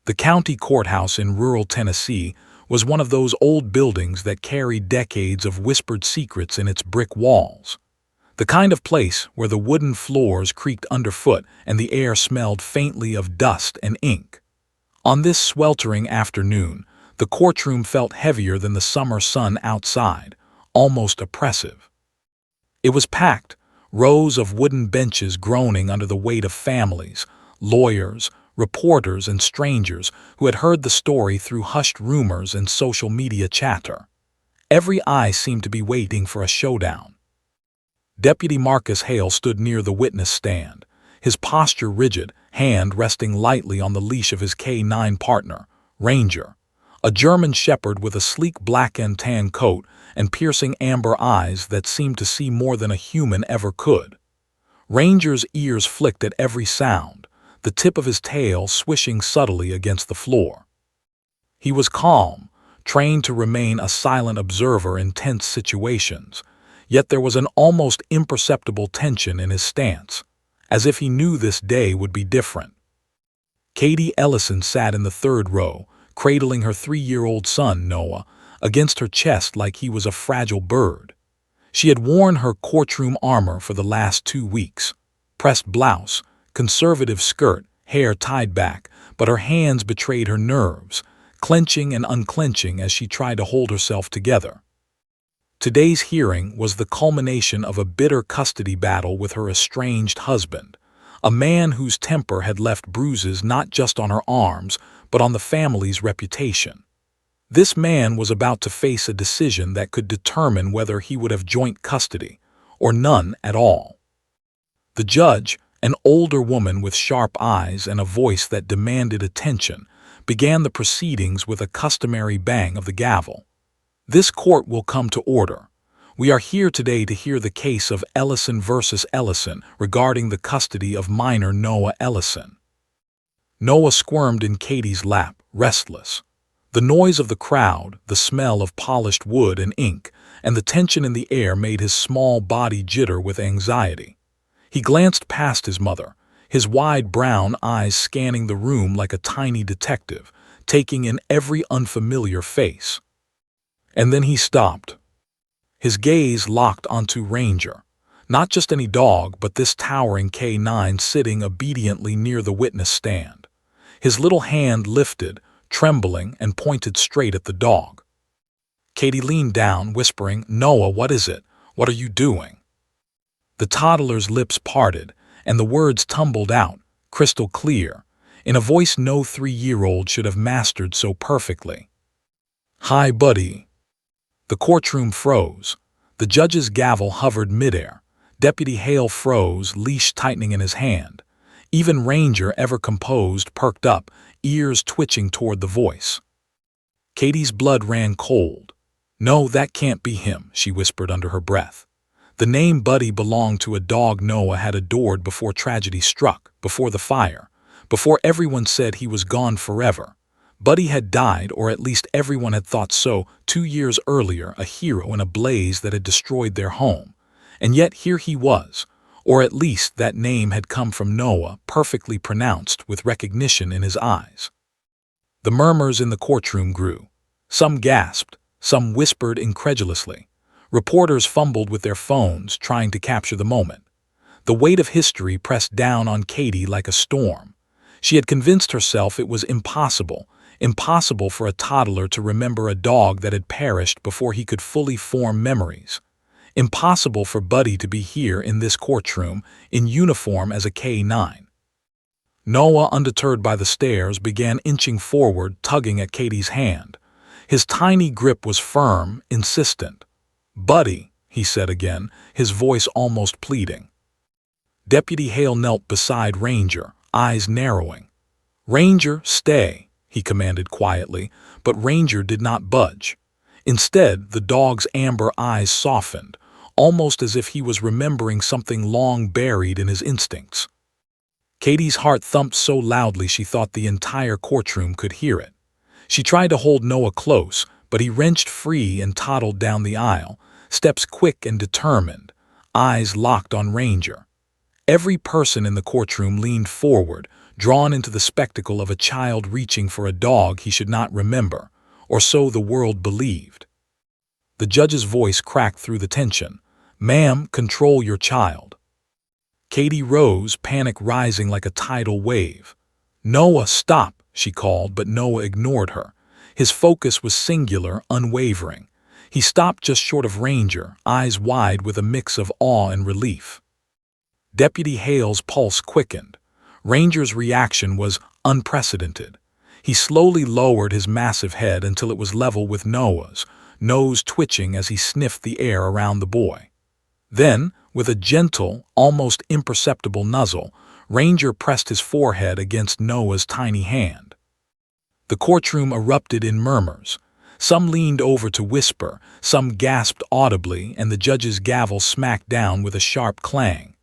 The county courthouse in rural Tennessee was one of those old buildings that carried decades of whispered secrets in its brick walls. The kind of place where the wooden floors creaked underfoot and the air smelled faintly of dust and ink. On this sweltering afternoon, the courtroom felt heavier than the summer sun outside, almost oppressive. It was packed, rows of wooden benches groaning under the weight of families, lawyers, reporters, and strangers who had heard the story through hushed rumors and social media chatter. Every eye seemed to be waiting for a showdown. Deputy Marcus Hale stood near the witness stand, his posture rigid, hand resting lightly on the leash of his K9 partner, Ranger, a German shepherd with a sleek black and tan coat and piercing amber eyes that seemed to see more than a human ever could. Ranger's ears flicked at every sound, the tip of his tail swishing subtly against the floor. He was calm, trained to remain a silent observer in tense situations, yet there was an almost imperceptible tension in his stance, as if he knew this day would be different. Katie Ellison sat in the third row, cradling her 3-year-old son, Noah, against her chest like he was a fragile bird. She had worn her courtroom armor for the last 2 weeks, pressed blouse, conservative skirt, hair tied back, but her hands betrayed her nerves, clenching and unclenching as she tried to hold herself together. Today's hearing was the culmination of a bitter custody battle with her estranged husband, a man whose temper had left bruises not just on her arms, but on the family's reputation. This man was about to face a decision that could determine whether he would have joint custody, or none at all. The judge, an older woman with sharp eyes and a voice that demanded attention, began the proceedings with a customary bang of the gavel. This court will come to order. We are here today to hear the case of Ellison versus Ellison regarding the custody of minor Noah Ellison. Noah squirmed in Katie's lap, restless. The noise of the crowd, the smell of polished wood and ink, and the tension in the air made his small body jitter with anxiety. He glanced past his mother, his wide brown eyes scanning the room like a tiny detective, taking in every unfamiliar face. And then he stopped. His gaze locked onto Ranger, not just any dog, but this towering K9 sitting obediently near the witness stand. His little hand lifted, trembling, and pointed straight at the dog. Katie leaned down, whispering, "Noah, what is it? What are you doing?" The toddler's lips parted, and the words tumbled out, crystal clear, in a voice no 3-year-old should have mastered so perfectly. "Hi, buddy." The courtroom froze. The judge's gavel hovered midair. Deputy Hale froze, leash tightening in his hand. Even Ranger, ever composed, perked up, ears twitching toward the voice. Katie's blood ran cold. "No, that can't be him," she whispered under her breath. The name Buddy belonged to a dog Noah had adored before tragedy struck, before the fire, before everyone said he was gone forever. Buddy had died, or at least everyone had thought so, 2 years earlier, a hero in a blaze that had destroyed their home. And yet here he was, or at least that name had come from Noah, perfectly pronounced, with recognition in his eyes. The murmurs in the courtroom grew. Some gasped, some whispered incredulously. Reporters fumbled with their phones, trying to capture the moment. The weight of history pressed down on Katie like a storm. She had convinced herself it was impossible for a toddler to remember a dog that had perished before he could fully form memories. Impossible for Buddy to be here in this courtroom, in uniform as a K9. Noah, undeterred by the stares, began inching forward, tugging at Katie's hand. His tiny grip was firm, insistent. "Buddy," he said again, his voice almost pleading. Deputy Hale knelt beside Ranger, eyes narrowing. "Ranger, stay," he commanded quietly, but Ranger did not budge. Instead, the dog's amber eyes softened, almost as if he was remembering something long buried in his instincts. Katie's heart thumped so loudly she thought the entire courtroom could hear it. She tried to hold Noah close, but he wrenched free and toddled down the aisle, steps quick and determined, eyes locked on Ranger. Every person in the courtroom leaned forward, drawn into the spectacle of a child reaching for a dog he should not remember, or so the world believed. The judge's voice cracked through the tension. "Ma'am, control your child." Katie rose, panic rising like a tidal wave. "Noah, stop," she called, but Noah ignored her. His focus was singular, unwavering. He stopped just short of Ranger, eyes wide with a mix of awe and relief. Deputy Hale's pulse quickened. Ranger's reaction was unprecedented. He slowly lowered his massive head until it was level with Noah's, nose twitching as he sniffed the air around the boy. Then, with a gentle, almost imperceptible nuzzle, Ranger pressed his forehead against Noah's tiny hand. The courtroom erupted in murmurs. Some leaned over to whisper, some gasped audibly, and the judge's gavel smacked down with a sharp clang.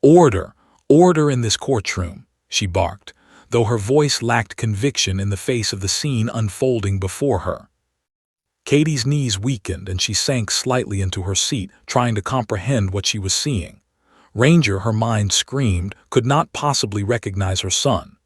"Order! Order in this courtroom," she barked, though her voice lacked conviction in the face of the scene unfolding before her. Katie's knees weakened and she sank slightly into her seat, trying to comprehend what she was seeing. Ranger, her mind screamed, could not possibly recognize her son.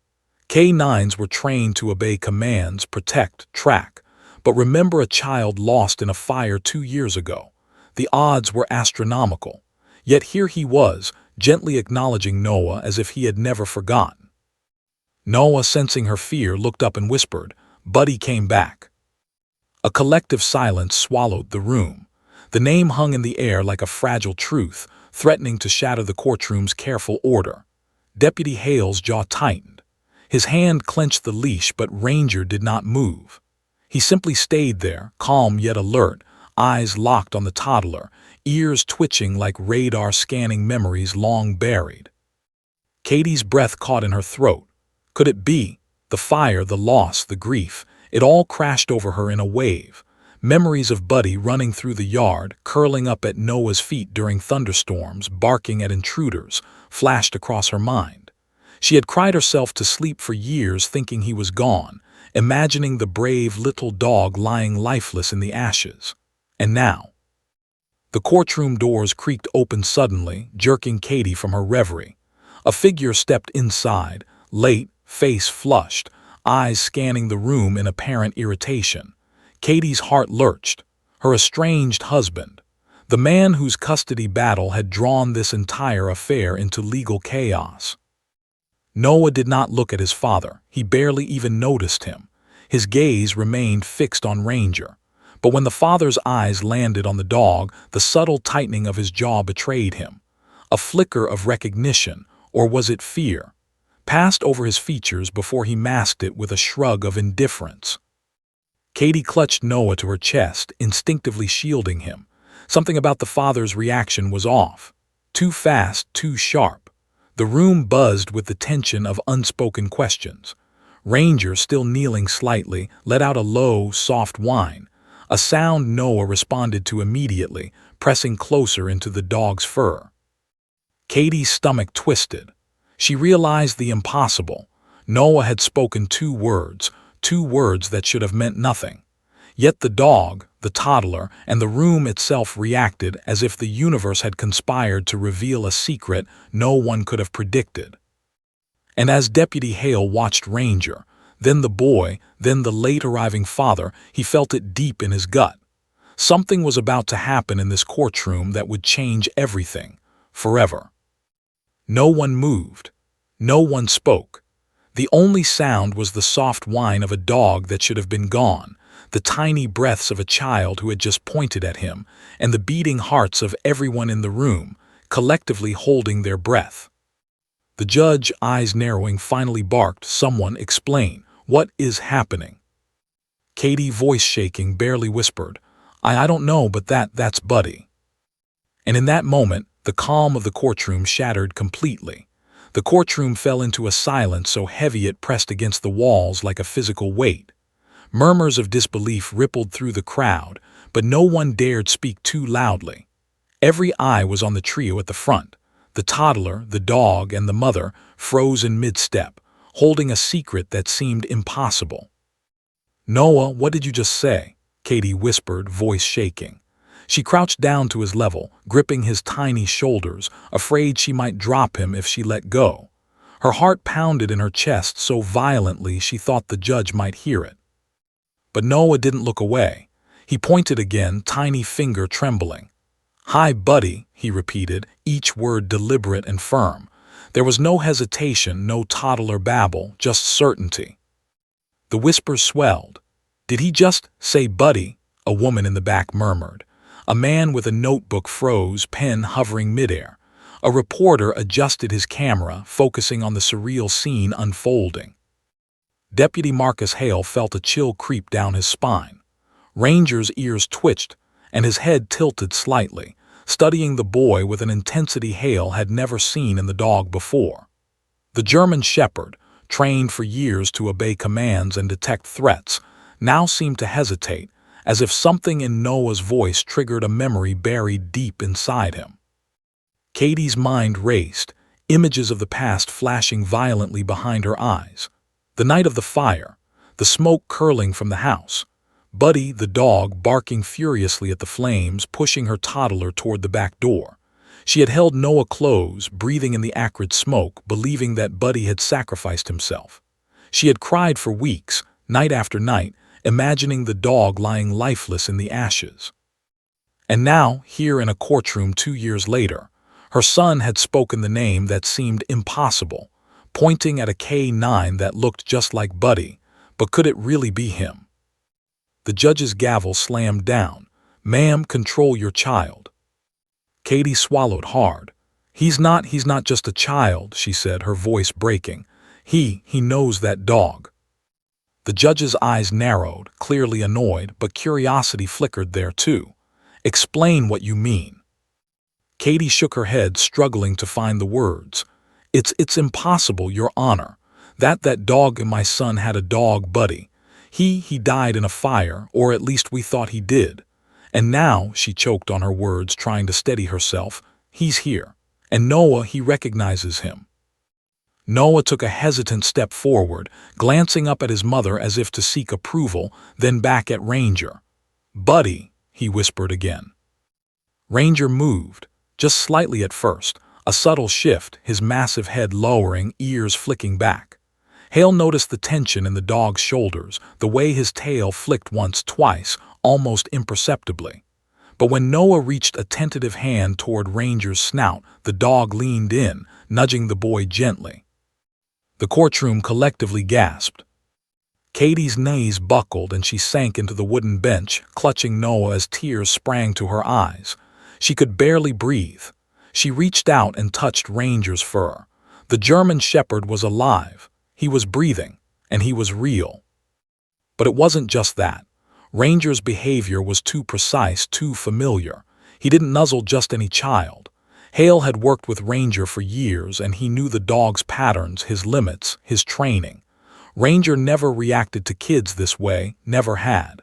K-9s were trained to obey commands, protect, track. But remember a child lost in a fire 2 years ago. The odds were astronomical. Yet here he was, gently acknowledging Noah as if he had never forgotten. Noah, sensing her fear, looked up and whispered, "Buddy came back." A collective silence swallowed the room. The name hung in the air like a fragile truth, threatening to shatter the courtroom's careful order. Deputy Hale's jaw tightened. His hand clenched the leash, but Ranger did not move. He simply stayed there, calm yet alert, eyes locked on the toddler, ears twitching like radar scanning memories long buried. Katie's breath caught in her throat. Could it be? The fire, the loss, the grief, it all crashed over her in a wave. Memories of Buddy running through the yard, curling up at Noah's feet during thunderstorms, barking at intruders, flashed across her mind. She had cried herself to sleep for years thinking he was gone, imagining the brave little dog lying lifeless in the ashes. And now, the courtroom doors creaked open suddenly, jerking Katie from her reverie. A figure stepped inside, late, face flushed, eyes scanning the room in apparent irritation. Katie's heart lurched. Her estranged husband, the man whose custody battle had drawn this entire affair into legal chaos. Noah did not look at his father. He barely even noticed him. His gaze remained fixed on Ranger. But when the father's eyes landed on the dog, the subtle tightening of his jaw betrayed him. A flicker of recognition, or was it fear, passed over his features before he masked it with a shrug of indifference. Katie clutched Noah to her chest, instinctively shielding him. Something about the father's reaction was off. Too fast, too sharp. The room buzzed with the tension of unspoken questions. Ranger, still kneeling slightly, let out a low, soft whine, a sound Noah responded to immediately, pressing closer into the dog's fur. Katie's stomach twisted. She realized the impossible. Noah had spoken two words that should have meant nothing. Yet the dog, the toddler, and the room itself reacted as if the universe had conspired to reveal a secret no one could have predicted. And as Deputy Hale watched Ranger, then the boy, then the late-arriving father, he felt it deep in his gut. Something was about to happen in this courtroom that would change everything, forever. No one moved. No one spoke. The only sound was the soft whine of a dog that should have been gone, the tiny breaths of a child who had just pointed at him, and the beating hearts of everyone in the room, collectively holding their breath. The judge, eyes narrowing, finally barked, "Someone explain. What is happening?" Katie, voice shaking, barely whispered, I don't know, but that's Buddy." And in that moment, the calm of the courtroom shattered completely. The courtroom fell into a silence so heavy it pressed against the walls like a physical weight. Murmurs of disbelief rippled through the crowd, but no one dared speak too loudly. Every eye was on the trio at the front. The toddler, the dog, and the mother froze in mid-step, holding a secret that seemed impossible. "Noah, what did you just say?" Katie whispered, voice shaking. She crouched down to his level, gripping his tiny shoulders, afraid she might drop him if she let go. Her heart pounded in her chest so violently she thought the judge might hear it. But Noah didn't look away. He pointed again, tiny finger trembling. "Hi, buddy," he repeated, each word deliberate and firm. There was no hesitation, no toddler babble, just certainty. The whispers swelled. "Did he just say buddy?" a woman in the back murmured. A man with a notebook froze, pen hovering midair. A reporter adjusted his camera, focusing on the surreal scene unfolding. Deputy Marcus Hale felt a chill creep down his spine. Ranger's ears twitched, and his head tilted slightly, studying the boy with an intensity Hale had never seen in the dog before. The German Shepherd, trained for years to obey commands and detect threats, now seemed to hesitate, as if something in Noah's voice triggered a memory buried deep inside him. Katie's mind raced, images of the past flashing violently behind her eyes. The night of the fire, the smoke curling from the house, Buddy, the dog, barking furiously at the flames, pushing her toddler toward the back door. She had held Noah close, breathing in the acrid smoke, believing that Buddy had sacrificed himself. She had cried for weeks, night after night, imagining the dog lying lifeless in the ashes. And now, here in a courtroom 2 years later, her son had spoken the name that seemed impossible, pointing at a K9 that looked just like Buddy, but could it really be him? The judge's gavel slammed down. "Ma'am, control your child." Katie swallowed hard. He's not just a child," she said, her voice breaking. He knows that dog." The judge's eyes narrowed, clearly annoyed, but curiosity flickered there too. "Explain what you mean." Katie shook her head, struggling to find the words. It's impossible, Your Honor. That dog and my son had a dog, Buddy. He died in a fire, or at least we thought he did. And now," she choked on her words, trying to steady herself, "he's here. And Noah, he recognizes him." Noah took a hesitant step forward, glancing up at his mother as if to seek approval, then back at Ranger. "Buddy," he whispered again. Ranger moved, just slightly at first, a subtle shift, his massive head lowering, ears flicking back. Hale noticed the tension in the dog's shoulders, the way his tail flicked once, twice, almost imperceptibly. But when Noah reached a tentative hand toward Ranger's snout, the dog leaned in, nudging the boy gently. The courtroom collectively gasped. Katie's knees buckled and she sank into the wooden bench, clutching Noah as tears sprang to her eyes. She could barely breathe. She reached out and touched Ranger's fur. The German Shepherd was alive. He was breathing, and he was real. But it wasn't just that. Ranger's behavior was too precise, too familiar. He didn't nuzzle just any child. Hale had worked with Ranger for years, and he knew the dog's patterns, his limits, his training. Ranger never reacted to kids this way, never had.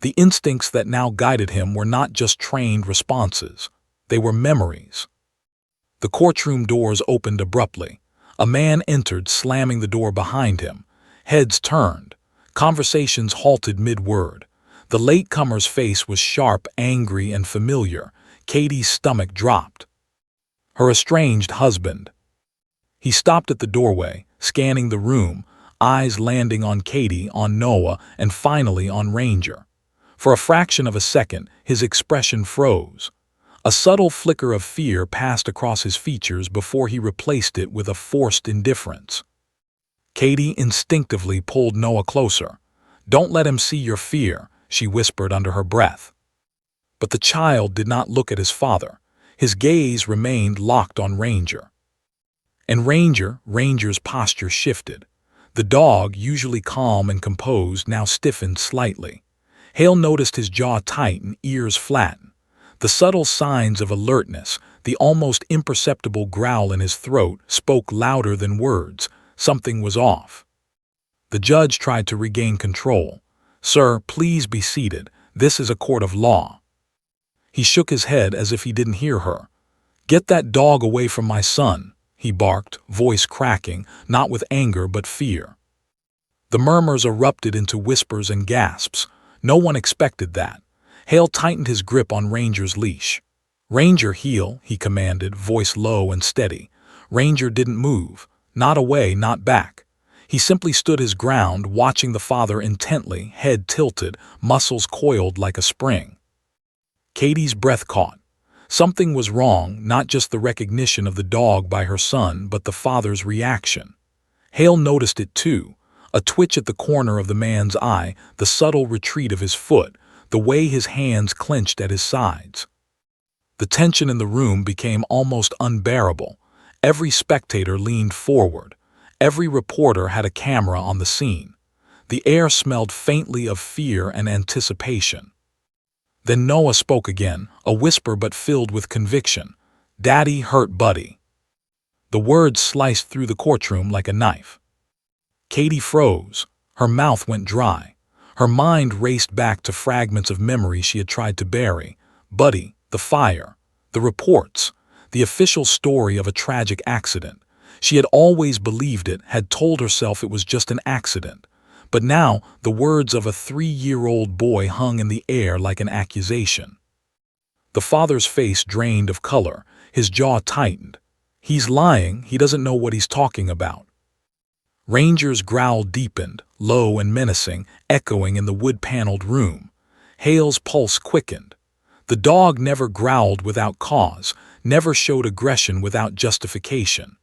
The instincts that now guided him were not just trained responses. They were memories. The courtroom doors opened abruptly. A man entered, slamming the door behind him. Heads turned. Conversations halted mid-word. The latecomer's face was sharp, angry, and familiar. Katie's stomach dropped. Her estranged husband. He stopped at the doorway, scanning the room, eyes landing on Katie, on Noah, and finally on Ranger. For a fraction of a second, his expression froze. A subtle flicker of fear passed across his features before he replaced it with a forced indifference. Katie instinctively pulled Noah closer. "Don't let him see your fear," she whispered under her breath. But the child did not look at his father. His gaze remained locked on Ranger. And Ranger's posture shifted. The dog, usually calm and composed, now stiffened slightly. Hale noticed his jaw tighten, ears flatten. The subtle signs of alertness, the almost imperceptible growl in his throat, spoke louder than words. Something was off. The judge tried to regain control. "Sir, please be seated. This is a court of law." He shook his head as if he didn't hear her. "Get that dog away from my son," he barked, voice cracking, not with anger but fear. The murmurs erupted into whispers and gasps. No one expected that. Hale tightened his grip on Ranger's leash. "Ranger, heel," he commanded, voice low and steady. Ranger didn't move. Not away, not back. He simply stood his ground, watching the father intently, head tilted, muscles coiled like a spring. Katie's breath caught. Something was wrong, not just the recognition of the dog by her son, but the father's reaction. Hale noticed it too, a twitch at the corner of the man's eye, the subtle retreat of his foot, the way his hands clenched at his sides. The tension in the room became almost unbearable. Every spectator leaned forward. Every reporter had a camera on the scene. The air smelled faintly of fear and anticipation. Then Noah spoke again, a whisper but filled with conviction. "Daddy hurt Buddy." The words sliced through the courtroom like a knife. Katie froze. Her mouth went dry. Her mind raced back to fragments of memory she had tried to bury. Buddy, the fire, the reports, the official story of a tragic accident. She had always believed it, had told herself it was just an accident. But now the words of a 3-year-old boy hung in the air like an accusation. The father's face drained of color, his jaw tightened. He's lying, he doesn't know what he's talking about. Ranger's growl deepened, low and menacing, echoing in the wood-paneled room. Hale's pulse quickened. The dog never growled without cause, never showed aggression without justification.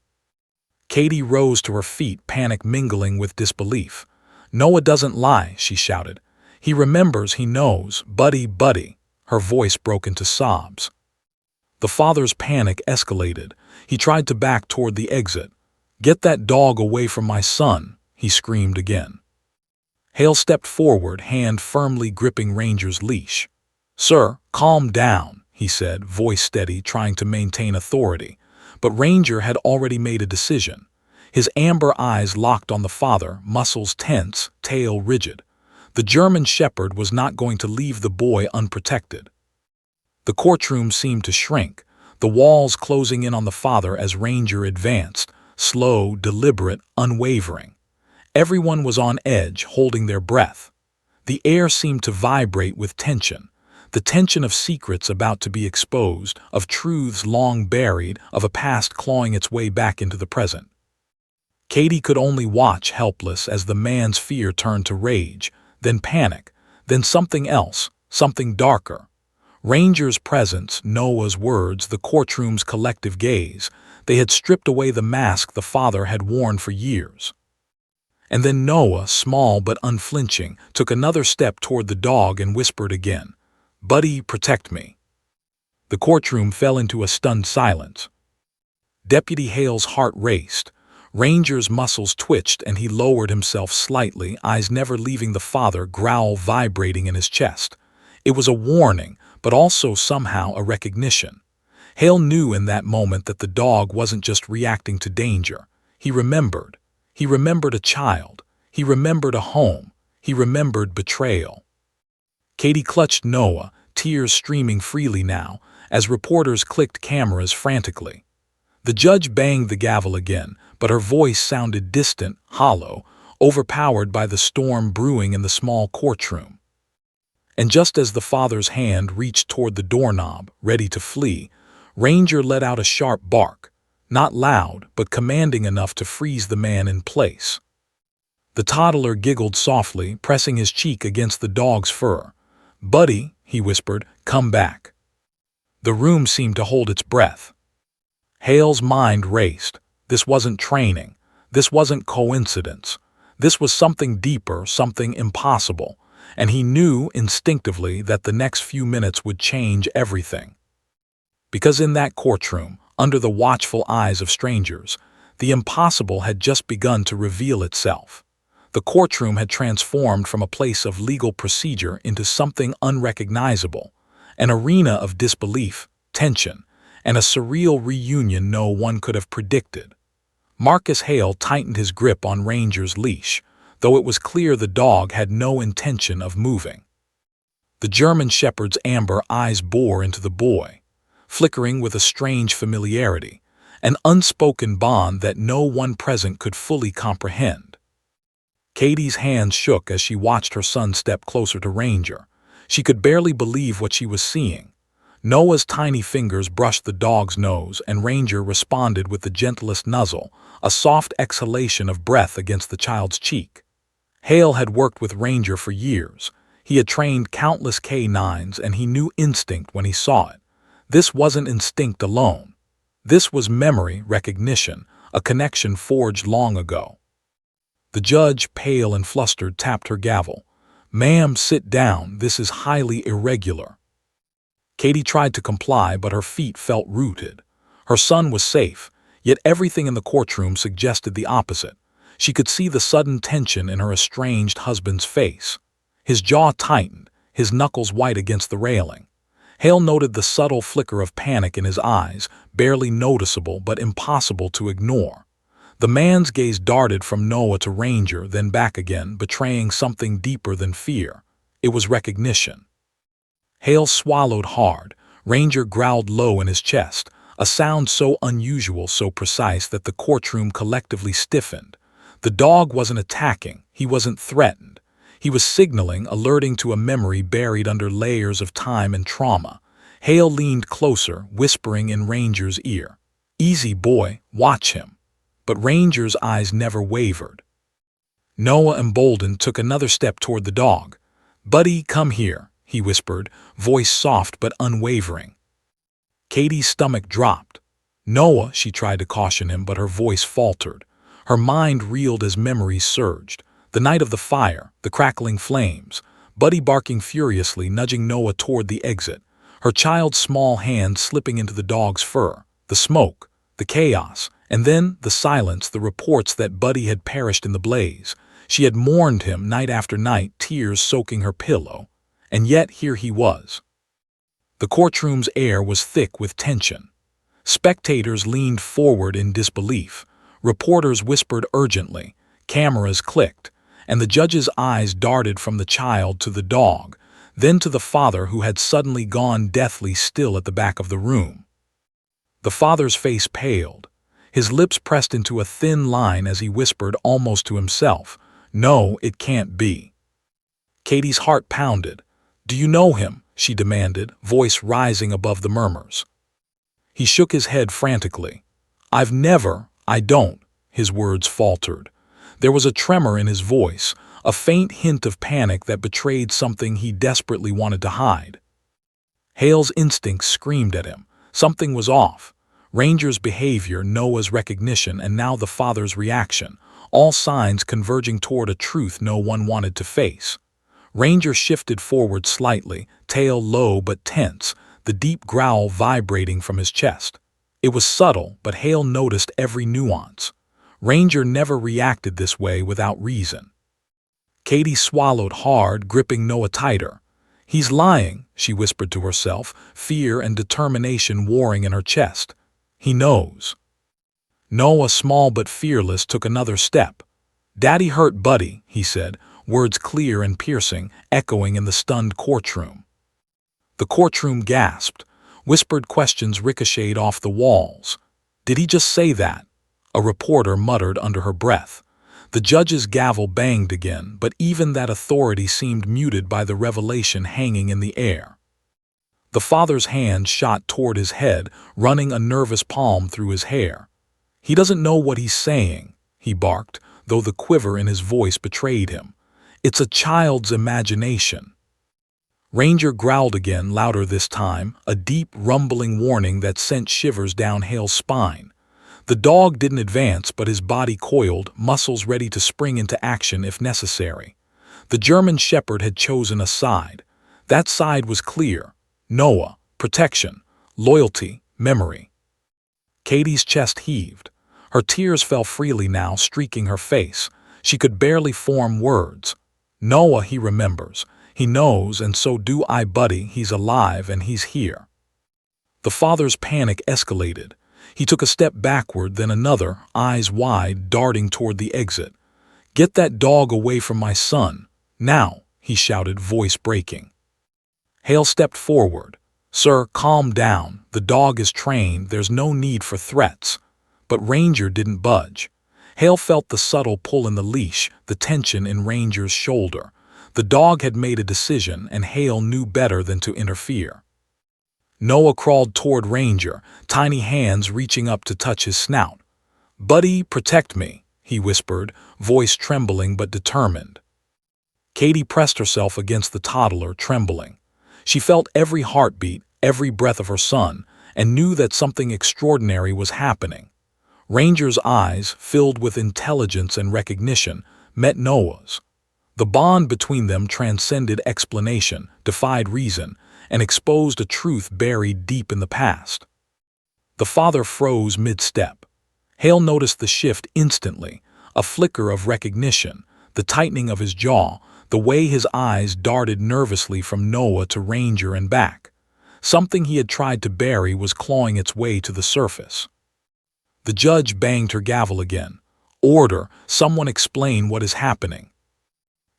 Katie rose to her feet, panic mingling with disbelief. "Noah doesn't lie," she shouted. "He remembers, he knows. Buddy, Buddy." Her voice broke into sobs. The father's panic escalated. He tried to back toward the exit. "Get that dog away from my son," he screamed again. Hale stepped forward, hand firmly gripping Ranger's leash. "Sir, calm down," he said, voice steady, trying to maintain authority. But Ranger had already made a decision. His amber eyes locked on the father, muscles tense, tail rigid. The German shepherd was not going to leave the boy unprotected. The courtroom seemed to shrink, the walls closing in on the father as Ranger advanced, slow, deliberate, unwavering. Everyone was on edge, holding their breath. The air seemed to vibrate with tension. The tension of secrets about to be exposed, of truths long buried, of a past clawing its way back into the present. Katie could only watch, helpless, as the man's fear turned to rage, then panic, then something else, something darker. Ranger's presence, Noah's words, the courtroom's collective gaze, they had stripped away the mask the father had worn for years. And then Noah, small but unflinching, took another step toward the dog and whispered again, "Buddy, protect me." The courtroom fell into a stunned silence. Deputy Hale's heart raced. Ranger's muscles twitched and he lowered himself slightly, eyes never leaving the father, growl vibrating in his chest. It was a warning, but also somehow a recognition. Hale knew in that moment that the dog wasn't just reacting to danger. He remembered. He remembered a child. He remembered a home. He remembered betrayal. Katie clutched Noah, tears streaming freely now, as reporters clicked cameras frantically. The judge banged the gavel again, but her voice sounded distant, hollow, overpowered by the storm brewing in the small courtroom. And just as the father's hand reached toward the doorknob, ready to flee, Ranger let out a sharp bark, not loud, but commanding enough to freeze the man in place. The toddler giggled softly, pressing his cheek against the dog's fur. "Buddy," he whispered, "come back." The room seemed to hold its breath. Hale's mind raced. This wasn't training. This wasn't coincidence. This was something deeper, something impossible, and he knew instinctively that the next few minutes would change everything. Because in that courtroom, under the watchful eyes of strangers, the impossible had just begun to reveal itself. The courtroom had transformed from a place of legal procedure into something unrecognizable, an arena of disbelief, tension, and a surreal reunion no one could have predicted. Marcus Hale tightened his grip on Ranger's leash, though it was clear the dog had no intention of moving. The German shepherd's amber eyes bore into the boy, flickering with a strange familiarity, an unspoken bond that no one present could fully comprehend. Katie's hands shook as she watched her son step closer to Ranger. She could barely believe what she was seeing. Noah's tiny fingers brushed the dog's nose, and Ranger responded with the gentlest nuzzle, a soft exhalation of breath against the child's cheek. Hale had worked with Ranger for years. He had trained countless K9s, and he knew instinct when he saw it. This wasn't instinct alone. This was memory recognition, a connection forged long ago. The judge, pale and flustered, tapped her gavel. "Ma'am, sit down. This is highly irregular." Katie tried to comply, but her feet felt rooted. Her son was safe, yet everything in the courtroom suggested the opposite. She could see the sudden tension in her estranged husband's face. His jaw tightened, his knuckles white against the railing. Hale noted the subtle flicker of panic in his eyes, barely noticeable but impossible to ignore. The man's gaze darted from Noah to Ranger, then back again, betraying something deeper than fear. It was recognition. Hale swallowed hard. Ranger growled low in his chest, a sound so unusual, so precise that the courtroom collectively stiffened. The dog wasn't attacking, he wasn't threatened. He was signaling, alerting to a memory buried under layers of time and trauma. Hale leaned closer, whispering in Ranger's ear, "Easy, boy, watch him." But Ranger's eyes never wavered. Noah, emboldened, took another step toward the dog. "Buddy, come here," he whispered, voice soft but unwavering. Katie's stomach dropped. "Noah," she tried to caution him, but her voice faltered. Her mind reeled as memories surged. The night of the fire, the crackling flames, Buddy barking furiously, nudging Noah toward the exit, her child's small hand slipping into the dog's fur, the smoke, the chaos, and then the silence, the reports that Buddy had perished in the blaze. She had mourned him night after night, tears soaking her pillow. And yet here he was. The courtroom's air was thick with tension. Spectators leaned forward in disbelief. Reporters whispered urgently. Cameras clicked, and the judge's eyes darted from the child to the dog, then to the father, who had suddenly gone deathly still at the back of the room. The father's face paled. His lips pressed into a thin line as he whispered, almost to himself, "No, it can't be." Katie's heart pounded. "Do you know him?" she demanded, voice rising above the murmurs. He shook his head frantically. I don't," his words faltered. There was a tremor in his voice, a faint hint of panic that betrayed something he desperately wanted to hide. Hale's instincts screamed at him. Something was off. Ranger's behavior, Noah's recognition, and now the father's reaction, all signs converging toward a truth no one wanted to face. Ranger shifted forward slightly, tail low but tense, the deep growl vibrating from his chest. It was subtle, but Hale noticed every nuance. Ranger never reacted this way without reason. Katie swallowed hard, gripping Noah tighter. "He's lying," she whispered to herself, fear and determination warring in her chest. "He knows." Noah, small but fearless, took another step. "Daddy hurt Buddy," he said, words clear and piercing, echoing in the stunned courtroom. The courtroom gasped. Whispered questions ricocheted off the walls. "Did he just say that?" a reporter muttered under her breath. The judge's gavel banged again, but even that authority seemed muted by the revelation hanging in the air. The father's hand shot toward his head, running a nervous palm through his hair. "He doesn't know what he's saying," he barked, though the quiver in his voice betrayed him. "It's a child's imagination." Ranger growled again, louder this time, a deep, rumbling warning that sent shivers down Hale's spine. The dog didn't advance, but his body coiled, muscles ready to spring into action if necessary. The German shepherd had chosen a side. That side was clear. Noah, protection, loyalty, memory. Katie's chest heaved. Her tears fell freely now, streaking her face. She could barely form words. "Noah, he remembers. He knows, and so do I, Buddy. He's alive, and he's here." The father's panic escalated. He took a step backward, then another, eyes wide, darting toward the exit. "Get that dog away from my son. Now," he shouted, voice breaking. Hale stepped forward. "Sir, calm down. The dog is trained. There's no need for threats." But Ranger didn't budge. Hale felt the subtle pull in the leash, the tension in Ranger's shoulder. The dog had made a decision, and Hale knew better than to interfere. Noah crawled toward Ranger, tiny hands reaching up to touch his snout. "Buddy, protect me," he whispered, voice trembling but determined. Katie pressed herself against the toddler, trembling. She felt every heartbeat, every breath of her son, and knew that something extraordinary was happening. Ranger's eyes, filled with intelligence and recognition, met Noah's. The bond between them transcended explanation, defied reason, and exposed a truth buried deep in the past. The father froze mid-step. Hale noticed the shift instantly, a flicker of recognition, the tightening of his jaw, the way his eyes darted nervously from Noah to Ranger and back. Something he had tried to bury was clawing its way to the surface. The judge banged her gavel again. "Order! Someone explain what is happening."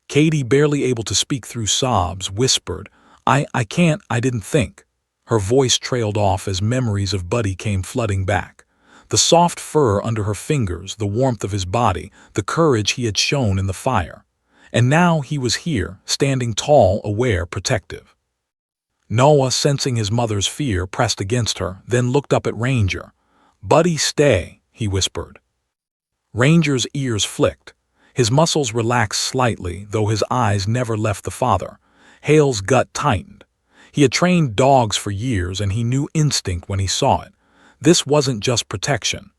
Katie, barely able to speak through sobs, whispered, I can't, I didn't think." Her voice trailed off as memories of Buddy came flooding back. The soft fur under her fingers, the warmth of his body, the courage he had shown in the fire. And now he was here, standing tall, aware, protective. Noah, sensing his mother's fear, pressed against her, then looked up at Ranger. "Buddy, stay," he whispered. Ranger's ears flicked. His muscles relaxed slightly, though his eyes never left the father. Hale's gut tightened. He had trained dogs for years, and he knew instinct when he saw it. This wasn't just protection.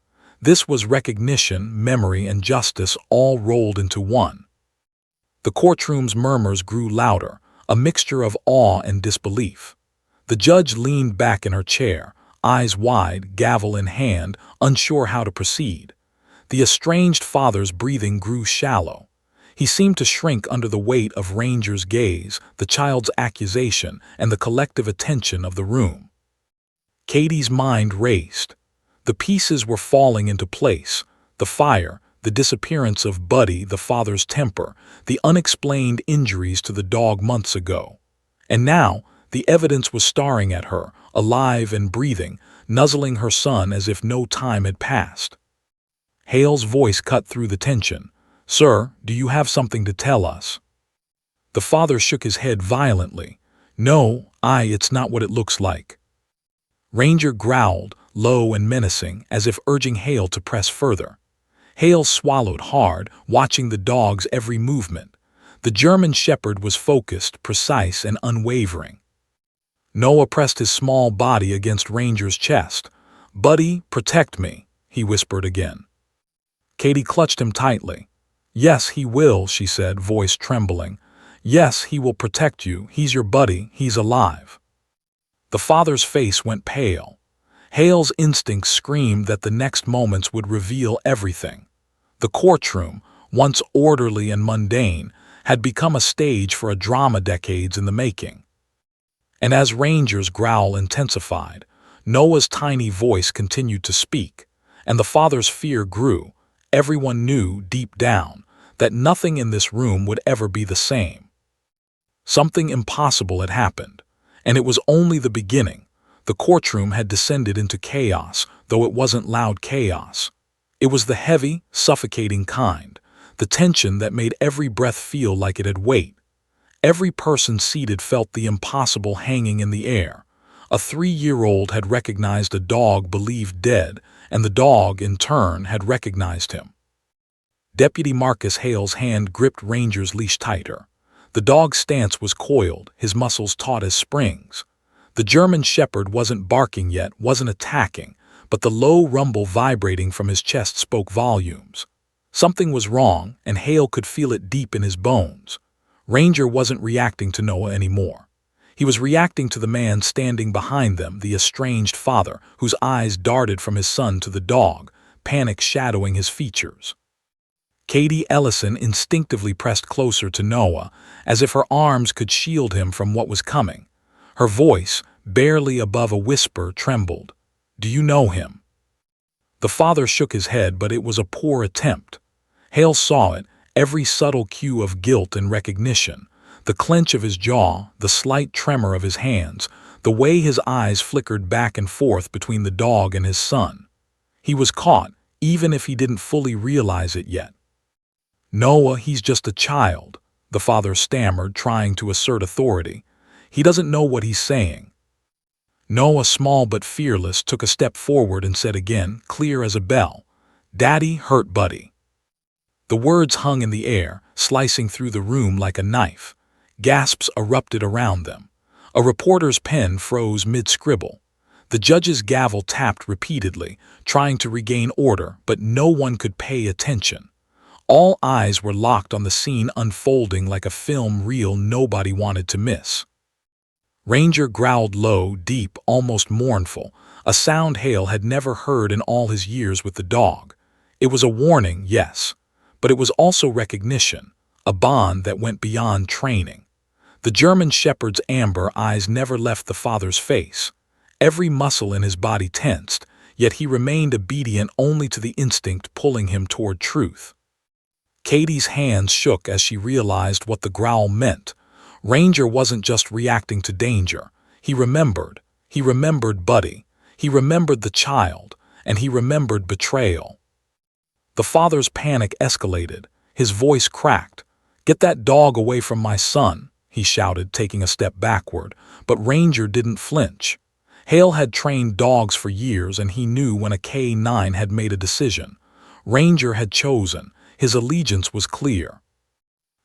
This was recognition, memory, and justice all rolled into one. The courtroom's murmurs grew louder, a mixture of awe and disbelief. The judge leaned back in her chair, eyes wide, gavel in hand, unsure how to proceed. The estranged father's breathing grew shallow. He seemed to shrink under the weight of Ranger's gaze, the child's accusation, and the collective attention of the room. Katie's mind raced. The pieces were falling into place. The fire, the disappearance of Buddy, the father's temper, the unexplained injuries to the dog months ago. And now, the evidence was staring at her, alive and breathing, nuzzling her son as if no time had passed. Hale's voice cut through the tension. "Sir, do you have something to tell us?" The father shook his head violently. "No, it's not what it looks like." Ranger growled, low and menacing, as if urging Hale to press further. Hale swallowed hard, watching the dog's every movement. The German Shepherd was focused, precise, and unwavering. Noah pressed his small body against Ranger's chest. "Buddy, protect me," he whispered again. Katie clutched him tightly. "Yes, he will," she said, voice trembling. "Yes, he will protect you. He's your buddy. He's alive." The father's face went pale. Hale's instincts screamed that the next moments would reveal everything. The courtroom, once orderly and mundane, had become a stage for a drama decades in the making. And as Ranger's growl intensified, Noah's tiny voice continued to speak, and the father's fear grew. Everyone knew, deep down, that nothing in this room would ever be the same. Something impossible had happened, and it was only the beginning. The courtroom had descended into chaos, though it wasn't loud chaos. It was the heavy, suffocating kind, the tension that made every breath feel like it had weight. Every person seated felt the impossible hanging in the air. A 3-year-old had recognized a dog believed dead, and the dog, in turn, had recognized him. Deputy Marcus Hale's hand gripped Ranger's leash tighter. The dog's stance was coiled, his muscles taut as springs. The German Shepherd wasn't barking yet, wasn't attacking, but the low rumble vibrating from his chest spoke volumes. Something was wrong, and Hale could feel it deep in his bones. Ranger wasn't reacting to Noah anymore. He was reacting to the man standing behind them, the estranged father, whose eyes darted from his son to the dog, panic shadowing his features. Katie Ellison instinctively pressed closer to Noah, as if her arms could shield him from what was coming. Her voice, barely above a whisper, trembled. "Do you know him?" The father shook his head, but it was a poor attempt. Hale saw it, every subtle cue of guilt and recognition, the clench of his jaw, the slight tremor of his hands, the way his eyes flickered back and forth between the dog and his son. He was caught, even if he didn't fully realize it yet. "Noah, he's just a child," the father stammered, trying to assert authority. "He doesn't know what he's saying." Noah, small but fearless, took a step forward and said again, clear as a bell, "Daddy hurt Buddy." The words hung in the air, slicing through the room like a knife. Gasps erupted around them. A reporter's pen froze mid-scribble. The judge's gavel tapped repeatedly, trying to regain order, but no one could pay attention. All eyes were locked on the scene unfolding like a film reel nobody wanted to miss. Ranger growled low, deep, almost mournful, a sound Hale had never heard in all his years with the dog. It was a warning, yes, but it was also recognition, a bond that went beyond training. The German shepherd's amber eyes never left the father's face. Every muscle in his body tensed, yet he remained obedient only to the instinct pulling him toward truth. Katie's hands shook as she realized what the growl meant. Ranger wasn't just reacting to danger. He remembered. He remembered Buddy. He remembered the child. And he remembered betrayal. The father's panic escalated. His voice cracked. "Get that dog away from my son," he shouted, taking a step backward. But Ranger didn't flinch. Hale had trained dogs for years, and he knew when a K9 had made a decision. Ranger had chosen. His allegiance was clear.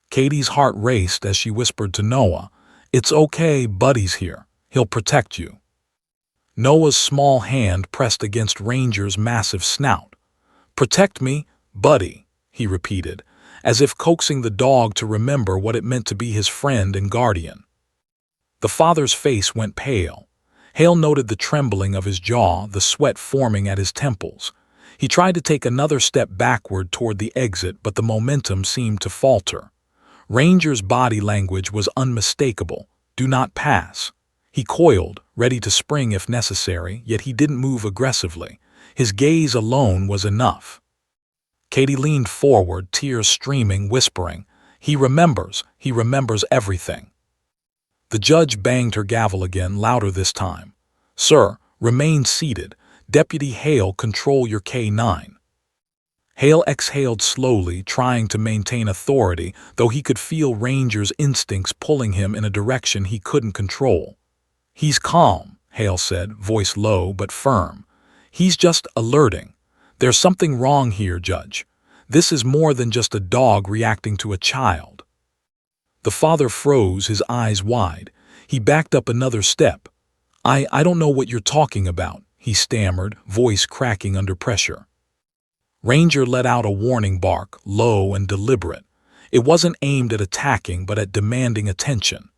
Katie's heart raced as she whispered to Noah, "It's okay, Buddy's here. He'll protect you." Noah's small hand pressed against Ranger's massive snout. "Protect me, Buddy," he repeated, as if coaxing the dog to remember what it meant to be his friend and guardian. The father's face went pale. Hale noted the trembling of his jaw, the sweat forming at his temples. He tried to take another step backward toward the exit, but the momentum seemed to falter. Ranger's body language was unmistakable. "Do not pass." He coiled, ready to spring if necessary, yet he didn't move aggressively. His gaze alone was enough. Katie leaned forward, tears streaming, whispering, he remembers everything." The judge banged her gavel again, louder this time. "Sir, remain seated. Deputy Hale, control your K9. Hale exhaled slowly, trying to maintain authority, though he could feel Ranger's instincts pulling him in a direction he couldn't control. "He's calm," Hale said, voice low but firm. "He's just alerting. There's something wrong here, Judge. This is more than just a dog reacting to a child." The father froze, his eyes wide. He backed up another step. I don't know what you're talking about," he stammered, voice cracking under pressure. Ranger let out a warning bark, low and deliberate. It wasn't aimed at attacking, but at demanding attention.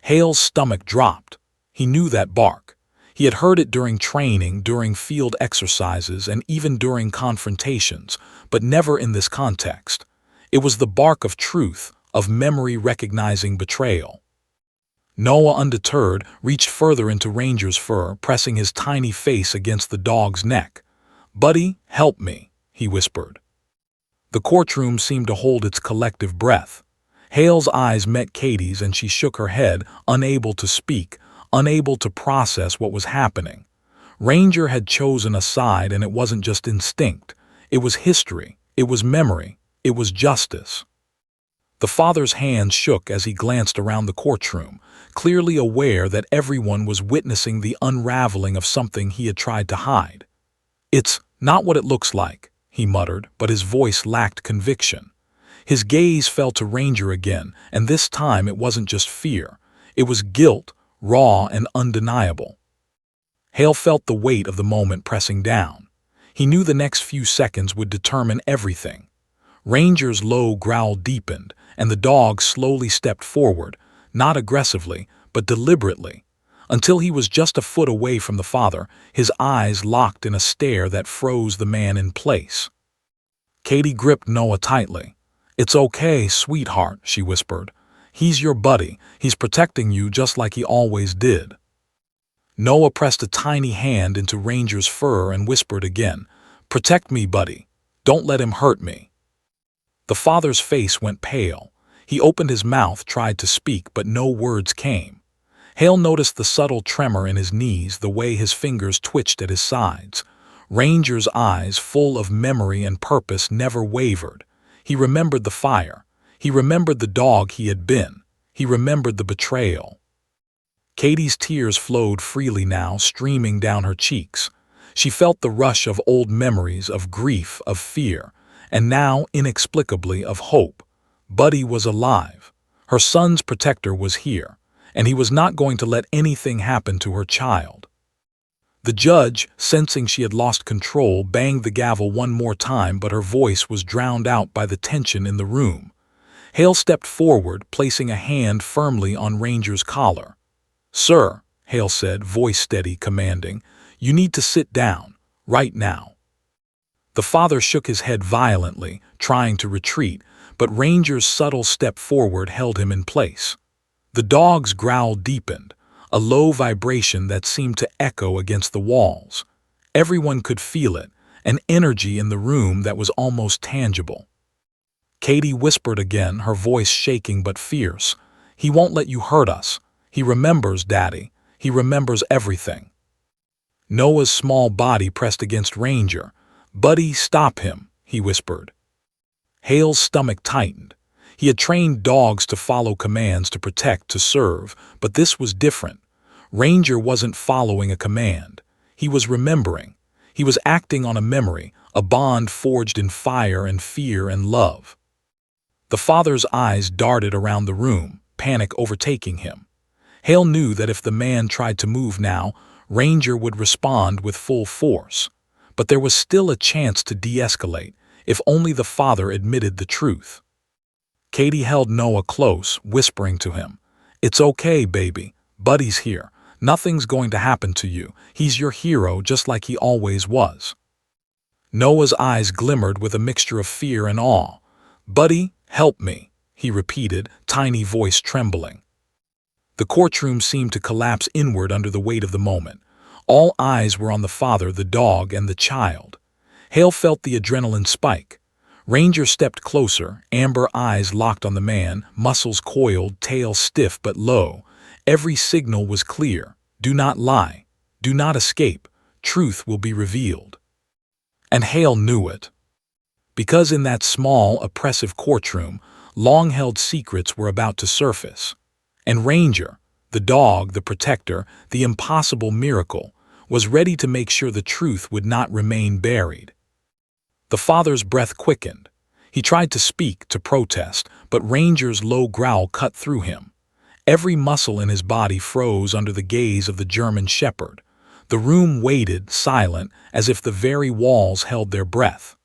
Hale's stomach dropped. He knew that bark. He had heard it during training, during field exercises, and even during confrontations, but never in this context. It was the bark of truth, of memory recognizing betrayal. Noah, undeterred, reached further into Ranger's fur, pressing his tiny face against the dog's neck. "Buddy, help me," he whispered. The courtroom seemed to hold its collective breath. Hale's eyes met Katie's and she shook her head, unable to speak, unable to process what was happening. Ranger had chosen a side, and it wasn't just instinct. It was history, it was memory, it was justice. The father's hand shook as he glanced around the courtroom, clearly aware that everyone was witnessing the unraveling of something he had tried to hide. "It's not what it looks like," he muttered, but his voice lacked conviction. His gaze fell to Ranger again, and this time it wasn't just fear. It was guilt, raw and undeniable. Hale felt the weight of the moment pressing down. He knew the next few seconds would determine everything. Ranger's low growl deepened, and the dog slowly stepped forward, not aggressively, but deliberately, until he was just a foot away from the father, his eyes locked in a stare that froze the man in place. Katie gripped Noah tightly. "It's okay, sweetheart," she whispered. "He's your buddy. He's protecting you just like he always did." Noah pressed a tiny hand into Ranger's fur and whispered again, "Protect me, buddy. Don't let him hurt me." The father's face went pale. He opened his mouth, tried to speak, but no words came. Hale noticed the subtle tremor in his knees, the way his fingers twitched at his sides. Ranger's eyes, full of memory and purpose, never wavered. He remembered the fire. He remembered the dog he had been. He remembered the betrayal. Katie's tears flowed freely now, streaming down her cheeks. She felt the rush of old memories, of grief, of fear, and now, inexplicably, of hope. Buddy was alive. Her son's protector was here, and he was not going to let anything happen to her child. The judge, sensing she had lost control, banged the gavel one more time, but her voice was drowned out by the tension in the room. Hale stepped forward, placing a hand firmly on Ranger's collar. "Sir," Hale said, voice steady, commanding, "you need to sit down, right now." The father shook his head violently, trying to retreat, but Ranger's subtle step forward held him in place. The dog's growl deepened, a low vibration that seemed to echo against the walls. Everyone could feel it, an energy in the room that was almost tangible. Katie whispered again, her voice shaking but fierce, "He won't let you hurt us. He remembers, Daddy. He remembers everything." Noah's small body pressed against Ranger. "Buddy, stop him," he whispered. Hale's stomach tightened. He had trained dogs to follow commands, to protect, to serve, but this was different. Ranger wasn't following a command. He was remembering. He was acting on a memory, a bond forged in fire and fear and love. The father's eyes darted around the room, panic overtaking him. Hale knew that if the man tried to move now, Ranger would respond with full force. But there was still a chance to de-escalate, if only the father admitted the truth. Katie held Noah close, whispering to him, "It's okay, baby. Buddy's here. Nothing's going to happen to you. He's your hero, just like he always was." Noah's eyes glimmered with a mixture of fear and awe. "Buddy, help me," he repeated, tiny voice trembling. The courtroom seemed to collapse inward under the weight of the moment. All eyes were on the father, the dog, and the child. Hale felt the adrenaline spike. Ranger stepped closer, amber eyes locked on the man, muscles coiled, tail stiff but low. Every signal was clear. Do not lie. Do not escape. Truth will be revealed. And Hale knew it. Because in that small, oppressive courtroom, long-held secrets were about to surface. And Ranger, the dog, the protector, the impossible miracle, was ready to make sure the truth would not remain buried. The father's breath quickened. He tried to speak, to protest, but Ranger's low growl cut through him. Every muscle in his body froze under the gaze of the German shepherd. The room waited, silent, as if the very walls held their breath.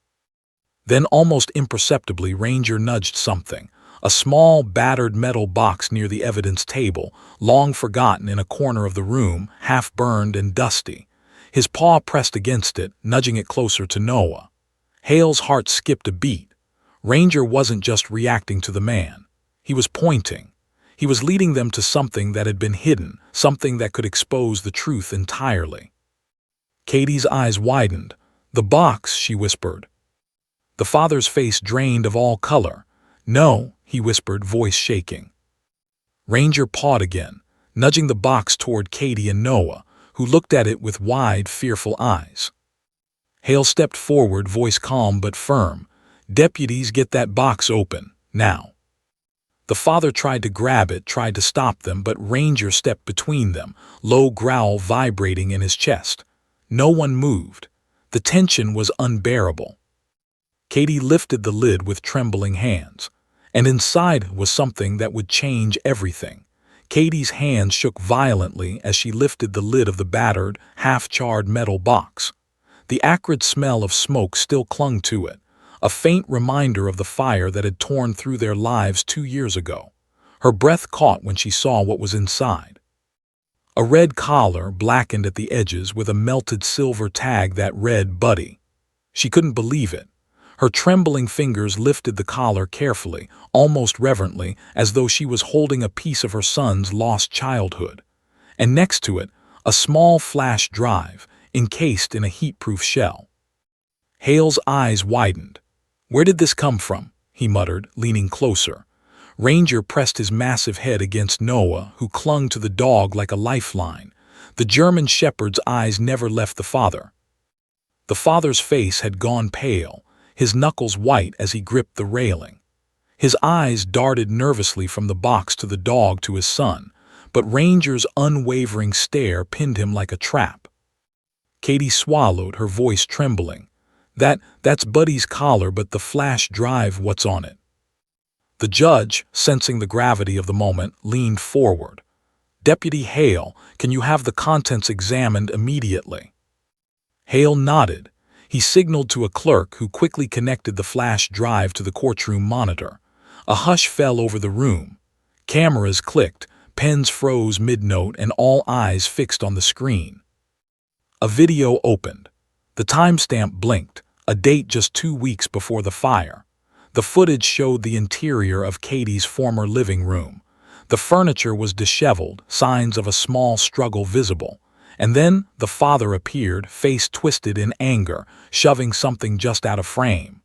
Then, almost imperceptibly, Ranger nudged something. A small, battered metal box near the evidence table, long forgotten in a corner of the room, half burned and dusty. His paw pressed against it, nudging it closer to Noah. Hale's heart skipped a beat. Ranger wasn't just reacting to the man. He was pointing. He was leading them to something that had been hidden, something that could expose the truth entirely. Katie's eyes widened. "The box," she whispered. The father's face drained of all color. "No," he whispered, voice shaking. Ranger pawed again, nudging the box toward Katie and Noah, who looked at it with wide, fearful eyes. Hale stepped forward, voice calm but firm. "Deputies, get that box open, now." The father tried to grab it, tried to stop them, but Ranger stepped between them, low growl vibrating in his chest. No one moved. The tension was unbearable. Katie lifted the lid with trembling hands, and inside was something that would change everything. Katie's hands shook violently as she lifted the lid of the battered, half-charred metal box. The acrid smell of smoke still clung to it, a faint reminder of the fire that had torn through their lives 2 years ago. Her breath caught when she saw what was inside. A red collar, blackened at the edges with a melted silver tag that read Buddy. She couldn't believe it. Her trembling fingers lifted the collar carefully, almost reverently, as though she was holding a piece of her son's lost childhood. And next to it, a small flash drive, encased in a heat-proof shell. Hale's eyes widened. "Where did this come from?" he muttered, leaning closer. Ranger pressed his massive head against Noah, who clung to the dog like a lifeline. The German shepherd's eyes never left the father. The father's face had gone pale, his knuckles white as he gripped the railing. His eyes darted nervously from the box to the dog to his son, but Ranger's unwavering stare pinned him like a trap. Katie swallowed, her voice trembling. That's Buddy's collar, but the flash drive, what's on it? The judge, sensing the gravity of the moment, leaned forward. Deputy Hale, can you have the contents examined immediately? Hale nodded. He signaled to a clerk who quickly connected the flash drive to the courtroom monitor. A hush fell over the room. Cameras clicked, pens froze mid-note, and all eyes fixed on the screen. A video opened. The timestamp blinked, a date just 2 weeks before the fire. The footage showed the interior of Katie's former living room. The furniture was disheveled, signs of a small struggle visible. And then the father appeared, face twisted in anger, shoving something just out of frame.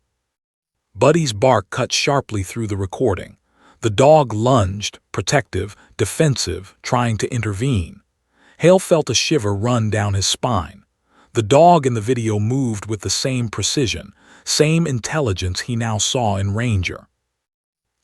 Buddy's bark cut sharply through the recording. The dog lunged, protective, defensive, trying to intervene. Hale felt a shiver run down his spine. The dog in the video moved with the same precision, same intelligence he now saw in Ranger.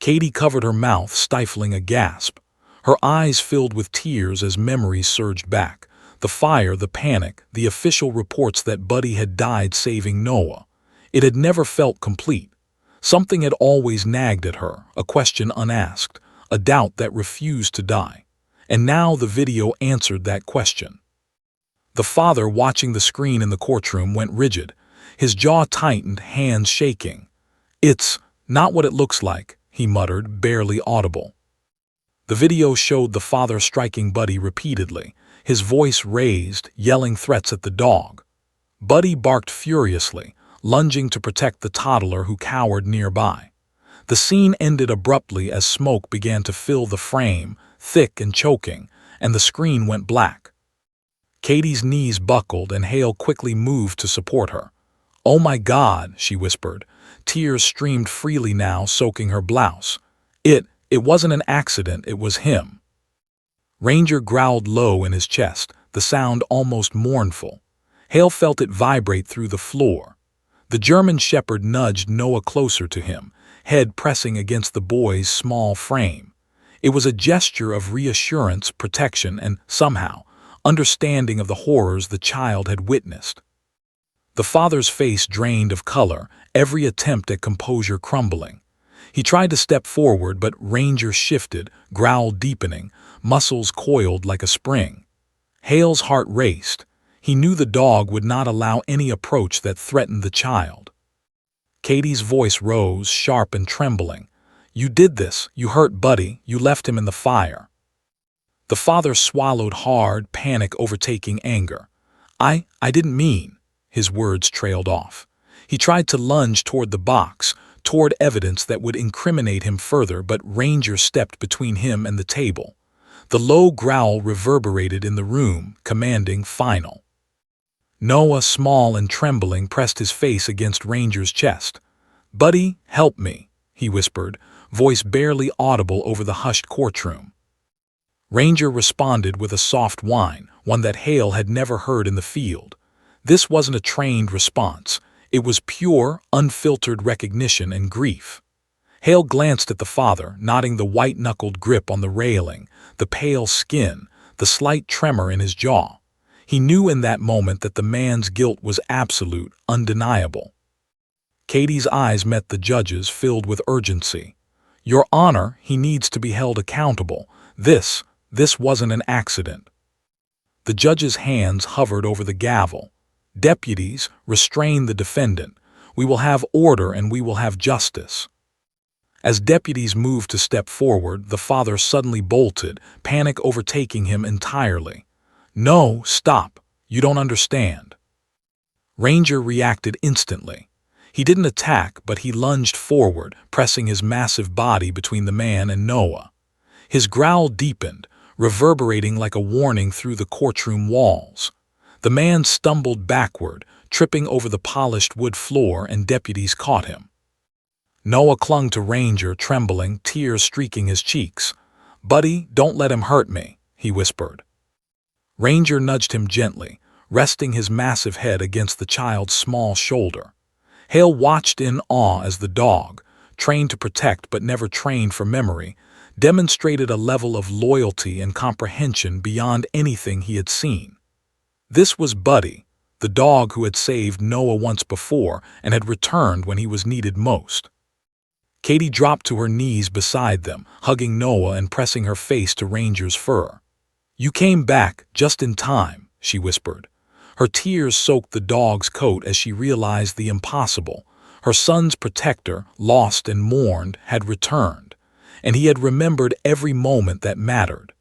Katie covered her mouth, stifling a gasp. Her eyes filled with tears as memories surged back. The fire, the panic, the official reports that Buddy had died saving Noah. It had never felt complete. Something had always nagged at her, a question unasked, a doubt that refused to die. And now the video answered that question. The father, watching the screen in the courtroom, went rigid. His jaw tightened, hands shaking. "It's not what it looks like," he muttered, barely audible. The video showed the father striking Buddy repeatedly, his voice raised, yelling threats at the dog. Buddy barked furiously, lunging to protect the toddler who cowered nearby. The scene ended abruptly as smoke began to fill the frame, thick and choking, and the screen went black. Katie's knees buckled and Hale quickly moved to support her. "Oh my God," she whispered. Tears streamed freely now, soaking her blouse. It wasn't an accident, it was him." Ranger growled low in his chest, the sound almost mournful. Hale felt it vibrate through the floor. The German shepherd nudged Noah closer to him, head pressing against the boy's small frame. It was a gesture of reassurance, protection, and, somehow, understanding of the horrors the child had witnessed. The father's face drained of color, every attempt at composure crumbling. He tried to step forward, but Ranger shifted, growl deepening, muscles coiled like a spring. Hale's heart raced. He knew the dog would not allow any approach that threatened the child. Katie's voice rose, sharp and trembling. "You did this. You hurt Buddy. You left him in the fire." The father swallowed hard, panic overtaking anger. I didn't mean." His words trailed off. He tried to lunge toward the box, toward evidence that would incriminate him further, but Ranger stepped between him and the table. The low growl reverberated in the room, commanding final. Noah, small and trembling, pressed his face against Ranger's chest. "Buddy, help me," he whispered, voice barely audible over the hushed courtroom. Ranger responded with a soft whine, one that Hale had never heard in the field. This wasn't a trained response. It was pure, unfiltered recognition and grief. Hale glanced at the father, nodding the white-knuckled grip on the railing, the pale skin, the slight tremor in his jaw. He knew in that moment that the man's guilt was absolute, undeniable. Katie's eyes met the judge's, filled with urgency. "Your Honor, he needs to be held accountable. This wasn't an accident." The judge's hands hovered over the gavel. "Deputies, restrain the defendant. We will have order and we will have justice." As deputies moved to step forward, the father suddenly bolted, panic overtaking him entirely. "No, stop. You don't understand." Ranger reacted instantly. He didn't attack, but he lunged forward, pressing his massive body between the man and Noah. His growl deepened, reverberating like a warning through the courtroom walls. The man stumbled backward, tripping over the polished wood floor, and deputies caught him. Noah clung to Ranger, trembling, tears streaking his cheeks. "Buddy, don't let him hurt me," he whispered. Ranger nudged him gently, resting his massive head against the child's small shoulder. Hale watched in awe as the dog, trained to protect but never trained for memory, demonstrated a level of loyalty and comprehension beyond anything he had seen. This was Buddy, the dog who had saved Noah once before and had returned when he was needed most. Katie dropped to her knees beside them, hugging Noah and pressing her face to Ranger's fur. "You came back just in time," she whispered. Her tears soaked the dog's coat as she realized the impossible. Her son's protector, lost and mourned, had returned, and he had remembered every moment that mattered.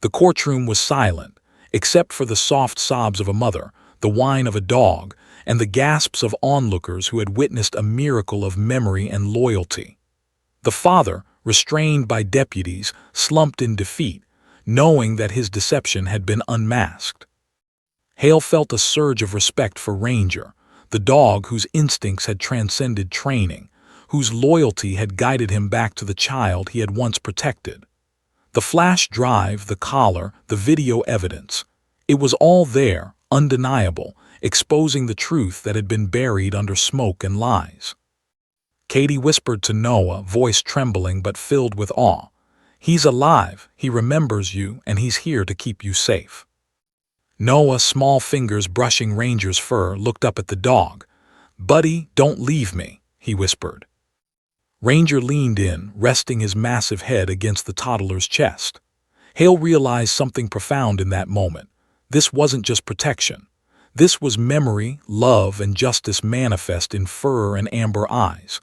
The courtroom was silent, except for the soft sobs of a mother, the whine of a dog, and the gasps of onlookers who had witnessed a miracle of memory and loyalty. The father, restrained by deputies, slumped in defeat, knowing that his deception had been unmasked. Hale felt a surge of respect for Ranger, the dog whose instincts had transcended training, whose loyalty had guided him back to the child he had once protected. The flash drive, the collar, the video evidence. It was all there, undeniable, exposing the truth that had been buried under smoke and lies. Katie whispered to Noah, voice trembling but filled with awe. "He's alive, he remembers you, and he's here to keep you safe." Noah, small fingers brushing Ranger's fur, looked up at the dog. "Buddy, don't leave me," he whispered. Ranger leaned in, resting his massive head against the toddler's chest. Hale realized something profound in that moment. This wasn't just protection. This was memory, love, and justice manifest in fur and amber eyes.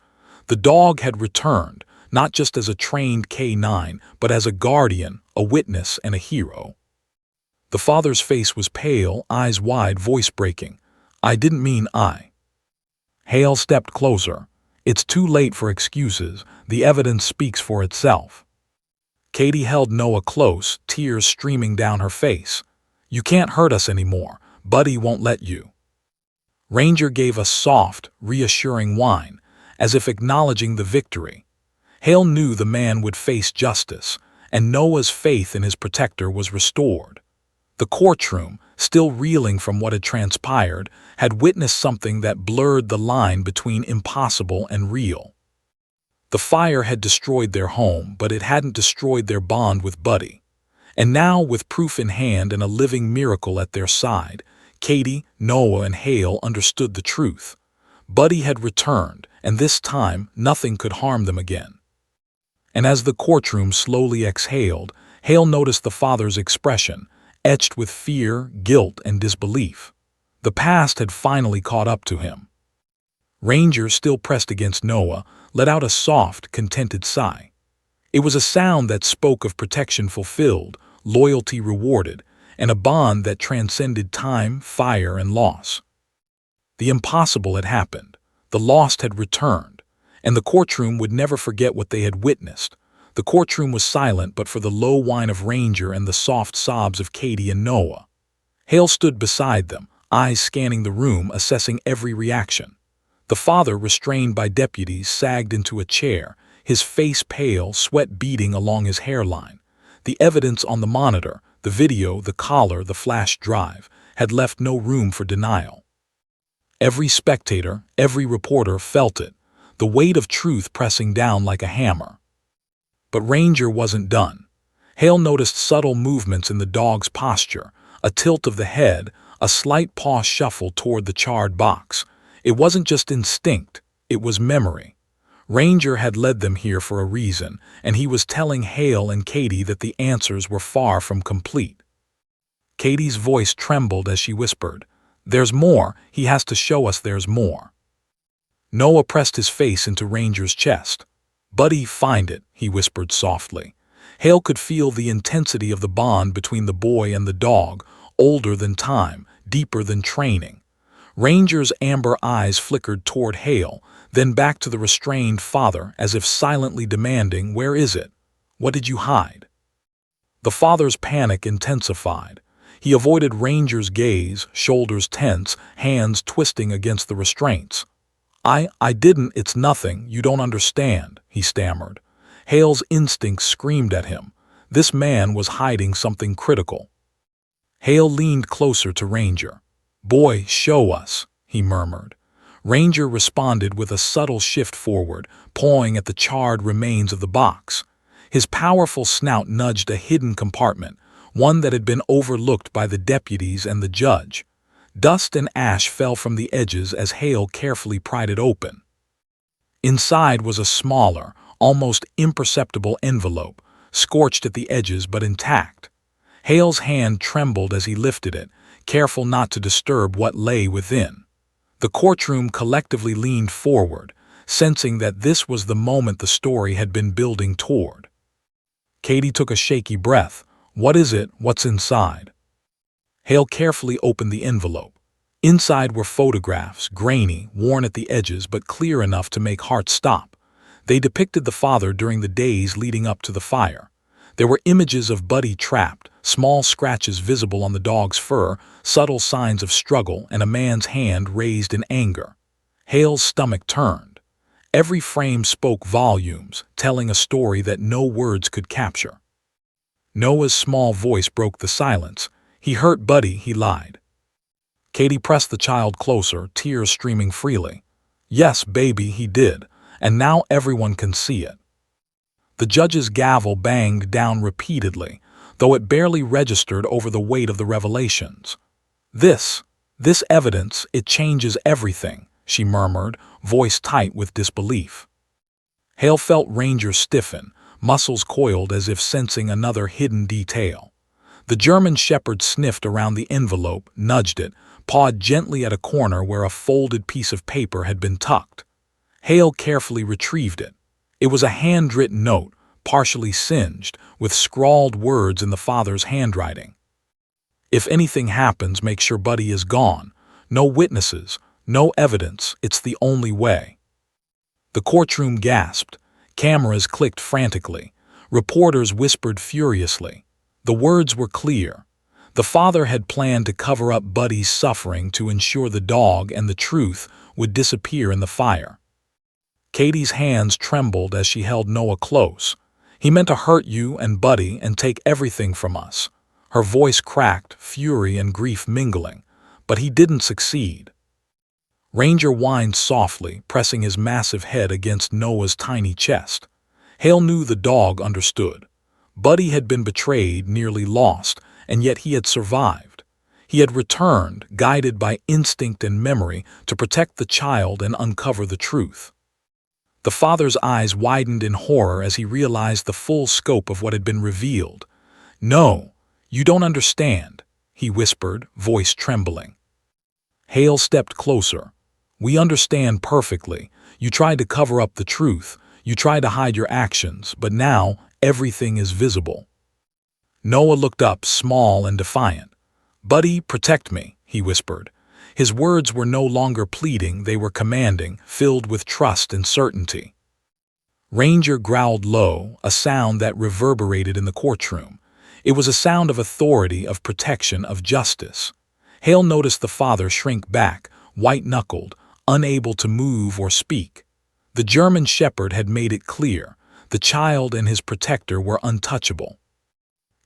The dog had returned, not just as a trained K9, but as a guardian, a witness, and a hero. The father's face was pale, eyes wide, voice breaking. "I didn't mean I." Hale stepped closer. "It's too late for excuses. The evidence speaks for itself." Katie held Noah close, tears streaming down her face. "You can't hurt us anymore. Buddy won't let you." Ranger gave a soft, reassuring whine, as if acknowledging the victory. Hale knew the man would face justice, and Noah's faith in his protector was restored. The courtroom, still reeling from what had transpired, had witnessed something that blurred the line between impossible and real. The fire had destroyed their home, but it hadn't destroyed their bond with Buddy. And now, with proof in hand and a living miracle at their side, Katie, Noah, and Hale understood the truth. Buddy had returned, and this time nothing could harm them again. And as the courtroom slowly exhaled, Hale noticed the father's expression, etched with fear, guilt, and disbelief. The past had finally caught up to him. Ranger, still pressed against Noah, let out a soft, contented sigh. It was a sound that spoke of protection fulfilled, loyalty rewarded, and a bond that transcended time, fire, and loss. The impossible had happened, the lost had returned, and the courtroom would never forget what they had witnessed. The courtroom was silent but for the low whine of Ranger and the soft sobs of Katie and Noah. Hale stood beside them, eyes scanning the room, assessing every reaction. The father, restrained by deputies, sagged into a chair, his face pale, sweat beading along his hairline. The evidence on the monitor, the video, the collar, the flash drive, had left no room for denial. Every spectator, every reporter felt it, the weight of truth pressing down like a hammer. But Ranger wasn't done. Hale noticed subtle movements in the dog's posture, a tilt of the head, a slight paw shuffle toward the charred box. It wasn't just instinct, it was memory. Ranger had led them here for a reason, and he was telling Hale and Katie that the answers were far from complete. Katie's voice trembled as she whispered, "There's more, he has to show us there's more." Noah pressed his face into Ranger's chest. "Buddy, find it," he whispered softly. Hale could feel the intensity of the bond between the boy and the dog, older than time, deeper than training. Ranger's amber eyes flickered toward Hale, then back to the restrained father as if silently demanding, "Where is it? What did you hide?" The father's panic intensified. He avoided Ranger's gaze, shoulders tense, hands twisting against the restraints. I didn't, it's nothing, you don't understand," he stammered. Hale's instincts screamed at him. This man was hiding something critical. Hale leaned closer to Ranger. "Boy, show us," he murmured. Ranger responded with a subtle shift forward, pawing at the charred remains of the box. His powerful snout nudged a hidden compartment, one that had been overlooked by the deputies and the judge. Dust and ash fell from the edges as Hale carefully pried it open. Inside was a smaller, almost imperceptible envelope, scorched at the edges but intact. Hale's hand trembled as he lifted it, careful not to disturb what lay within. The courtroom collectively leaned forward, sensing that this was the moment the story had been building toward. Katie took a shaky breath. "What is it? What's inside?" Hale carefully opened the envelope. Inside were photographs, grainy, worn at the edges but clear enough to make hearts stop. They depicted the father during the days leading up to the fire. There were images of Buddy trapped, small scratches visible on the dog's fur, subtle signs of struggle, and a man's hand raised in anger. Hale's stomach turned. Every frame spoke volumes, telling a story that no words could capture. Noah's small voice broke the silence. "He hurt Buddy," he lied. Katie pressed the child closer, tears streaming freely. "Yes, baby, he did, and now everyone can see it." The judge's gavel banged down repeatedly, though it barely registered over the weight of the revelations. This evidence, it changes everything," she murmured, voice tight with disbelief. Hale felt Ranger stiffen, muscles coiled as if sensing another hidden detail. The German shepherd sniffed around the envelope, nudged it, pawed gently at a corner where a folded piece of paper had been tucked. Hale carefully retrieved it. It was a handwritten note, partially singed, with scrawled words in the father's handwriting. "If anything happens, make sure Buddy is gone. No witnesses, no evidence, it's the only way." The courtroom gasped. Cameras clicked frantically. Reporters whispered furiously. The words were clear. The father had planned to cover up Buddy's suffering to ensure the dog and the truth would disappear in the fire. Katie's hands trembled as she held Noah close. "He meant to hurt you and Buddy and take everything from us." Her voice cracked, fury and grief mingling. "But he didn't succeed." Ranger whined softly, pressing his massive head against Noah's tiny chest. Hale knew the dog understood. Buddy had been betrayed, nearly lost, and yet he had survived. He had returned, guided by instinct and memory, to protect the child and uncover the truth. The father's eyes widened in horror as he realized the full scope of what had been revealed. "No, you don't understand," he whispered, voice trembling. Hale stepped closer. "We understand perfectly. You tried to cover up the truth. You tried to hide your actions, but now everything is visible." Noah looked up, small and defiant. "Buddy, protect me," he whispered. His words were no longer pleading, they were commanding, filled with trust and certainty. Ranger growled low, a sound that reverberated in the courtroom. It was a sound of authority, of protection, of justice. Hale noticed the father shrink back, white-knuckled, unable to move or speak. The German shepherd had made it clear. The child and his protector were untouchable.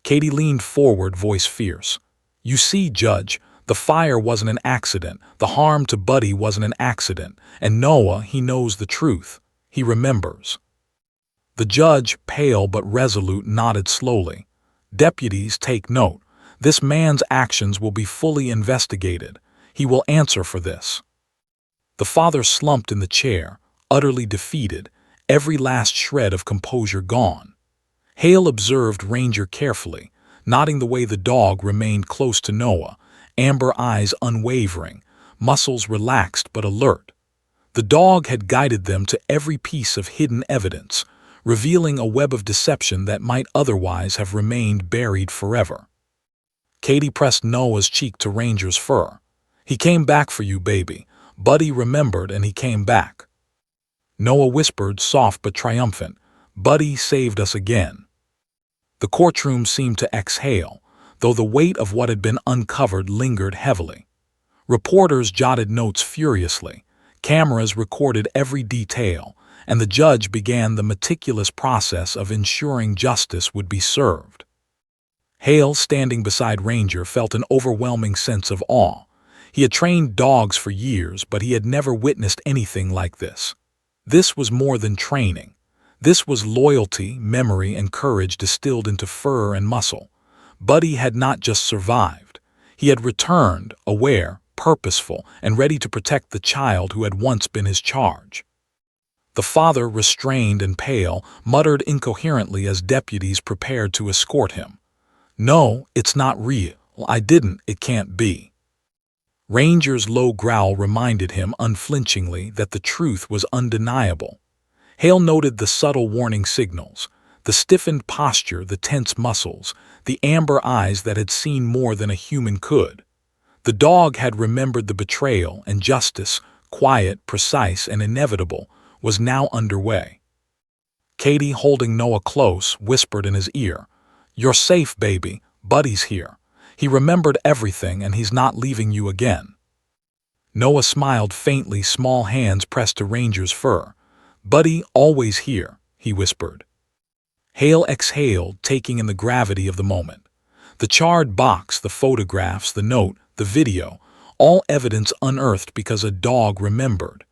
Katie leaned forward, voice fierce. "You see, Judge, the fire wasn't an accident, the harm to Buddy wasn't an accident, and Noah, he knows the truth. He remembers." The judge, pale but resolute, nodded slowly. "Deputies, take note. This man's actions will be fully investigated. He will answer for this." The father slumped in the chair, utterly defeated, every last shred of composure gone. Hale observed Ranger carefully, nodding the way the dog remained close to Noah, amber eyes unwavering, muscles relaxed but alert. The dog had guided them to every piece of hidden evidence, revealing a web of deception that might otherwise have remained buried forever. Katie pressed Noah's cheek to Ranger's fur. "He came back for you, baby. Buddy remembered and he came back." Noah whispered, soft but triumphant, "Buddy saved us again." The courtroom seemed to exhale, though the weight of what had been uncovered lingered heavily. Reporters jotted notes furiously. Cameras recorded every detail, and the judge began the meticulous process of ensuring justice would be served. Hale, standing beside Ranger, felt an overwhelming sense of awe. He had trained dogs for years, but he had never witnessed anything like this. This was more than training. This was loyalty, memory, and courage distilled into fur and muscle. Buddy had not just survived. He had returned, aware, purposeful, and ready to protect the child who had once been his charge. The father, restrained and pale, muttered incoherently as deputies prepared to escort him. "No, it's not real. I didn't. It can't be." Ranger's low growl reminded him unflinchingly that the truth was undeniable. Hale noted the subtle warning signals, the stiffened posture, the tense muscles, the amber eyes that had seen more than a human could. The dog had remembered the betrayal, and justice, quiet, precise, and inevitable, was now underway. Katie, holding Noah close, whispered in his ear, "You're safe, baby. Buddy's here. He remembered everything, and he's not leaving you again." Noah smiled faintly, small hands pressed to Ranger's fur. "Buddy, always here," he whispered. Hale exhaled, taking in the gravity of the moment. The charred box, the photographs, the note, the video, all evidence unearthed because a dog remembered.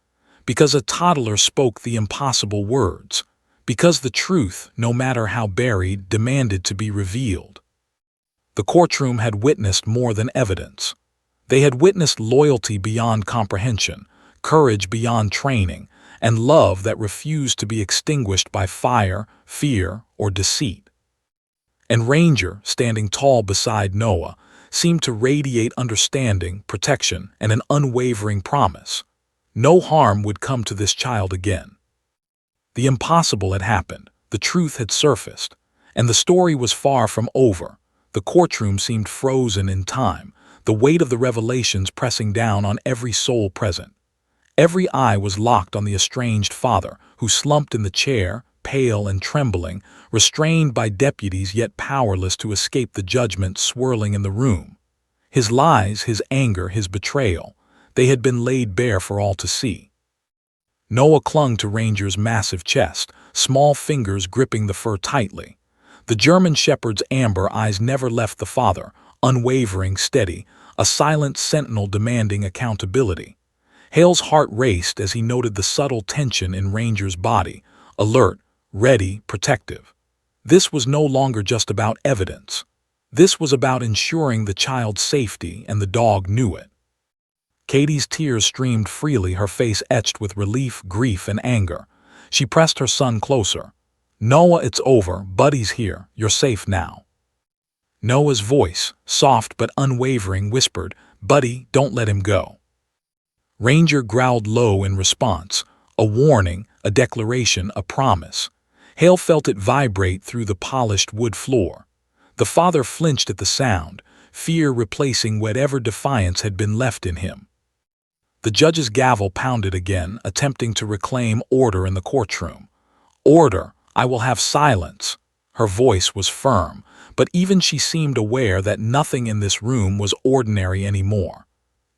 Because a toddler spoke the impossible words. Because the truth, no matter how buried, demanded to be revealed. The courtroom had witnessed more than evidence. They had witnessed loyalty beyond comprehension, courage beyond training, and love that refused to be extinguished by fire, fear, or deceit. And Ranger, standing tall beside Noah, seemed to radiate understanding, protection, and an unwavering promise. No harm would come to this child again. The impossible had happened, the truth had surfaced, and the story was far from over. The courtroom seemed frozen in time, the weight of the revelations pressing down on every soul present. Every eye was locked on the estranged father, who slumped in the chair, pale and trembling, restrained by deputies yet powerless to escape the judgment swirling in the room. His lies, his anger, his betrayal, they had been laid bare for all to see. Noah clung to Ranger's massive chest, small fingers gripping the fur tightly. The German shepherd's amber eyes never left the father, unwavering, steady, a silent sentinel demanding accountability. Hale's heart raced as he noted the subtle tension in Ranger's body, alert, ready, protective. This was no longer just about evidence. This was about ensuring the child's safety, and the dog knew it. Katie's tears streamed freely, her face etched with relief, grief, and anger. She pressed her son closer. "Noah, it's over. Buddy's here. You're safe now." Noah's voice, soft but unwavering, whispered, "Buddy, don't let him go." Ranger growled low in response, a warning, a declaration, a promise. Hale felt it vibrate through the polished wood floor. The father flinched at the sound, fear replacing whatever defiance had been left in him. The judge's gavel pounded again, attempting to reclaim order in the courtroom. "Order! I will have silence." Her voice was firm, but even she seemed aware that nothing in this room was ordinary anymore.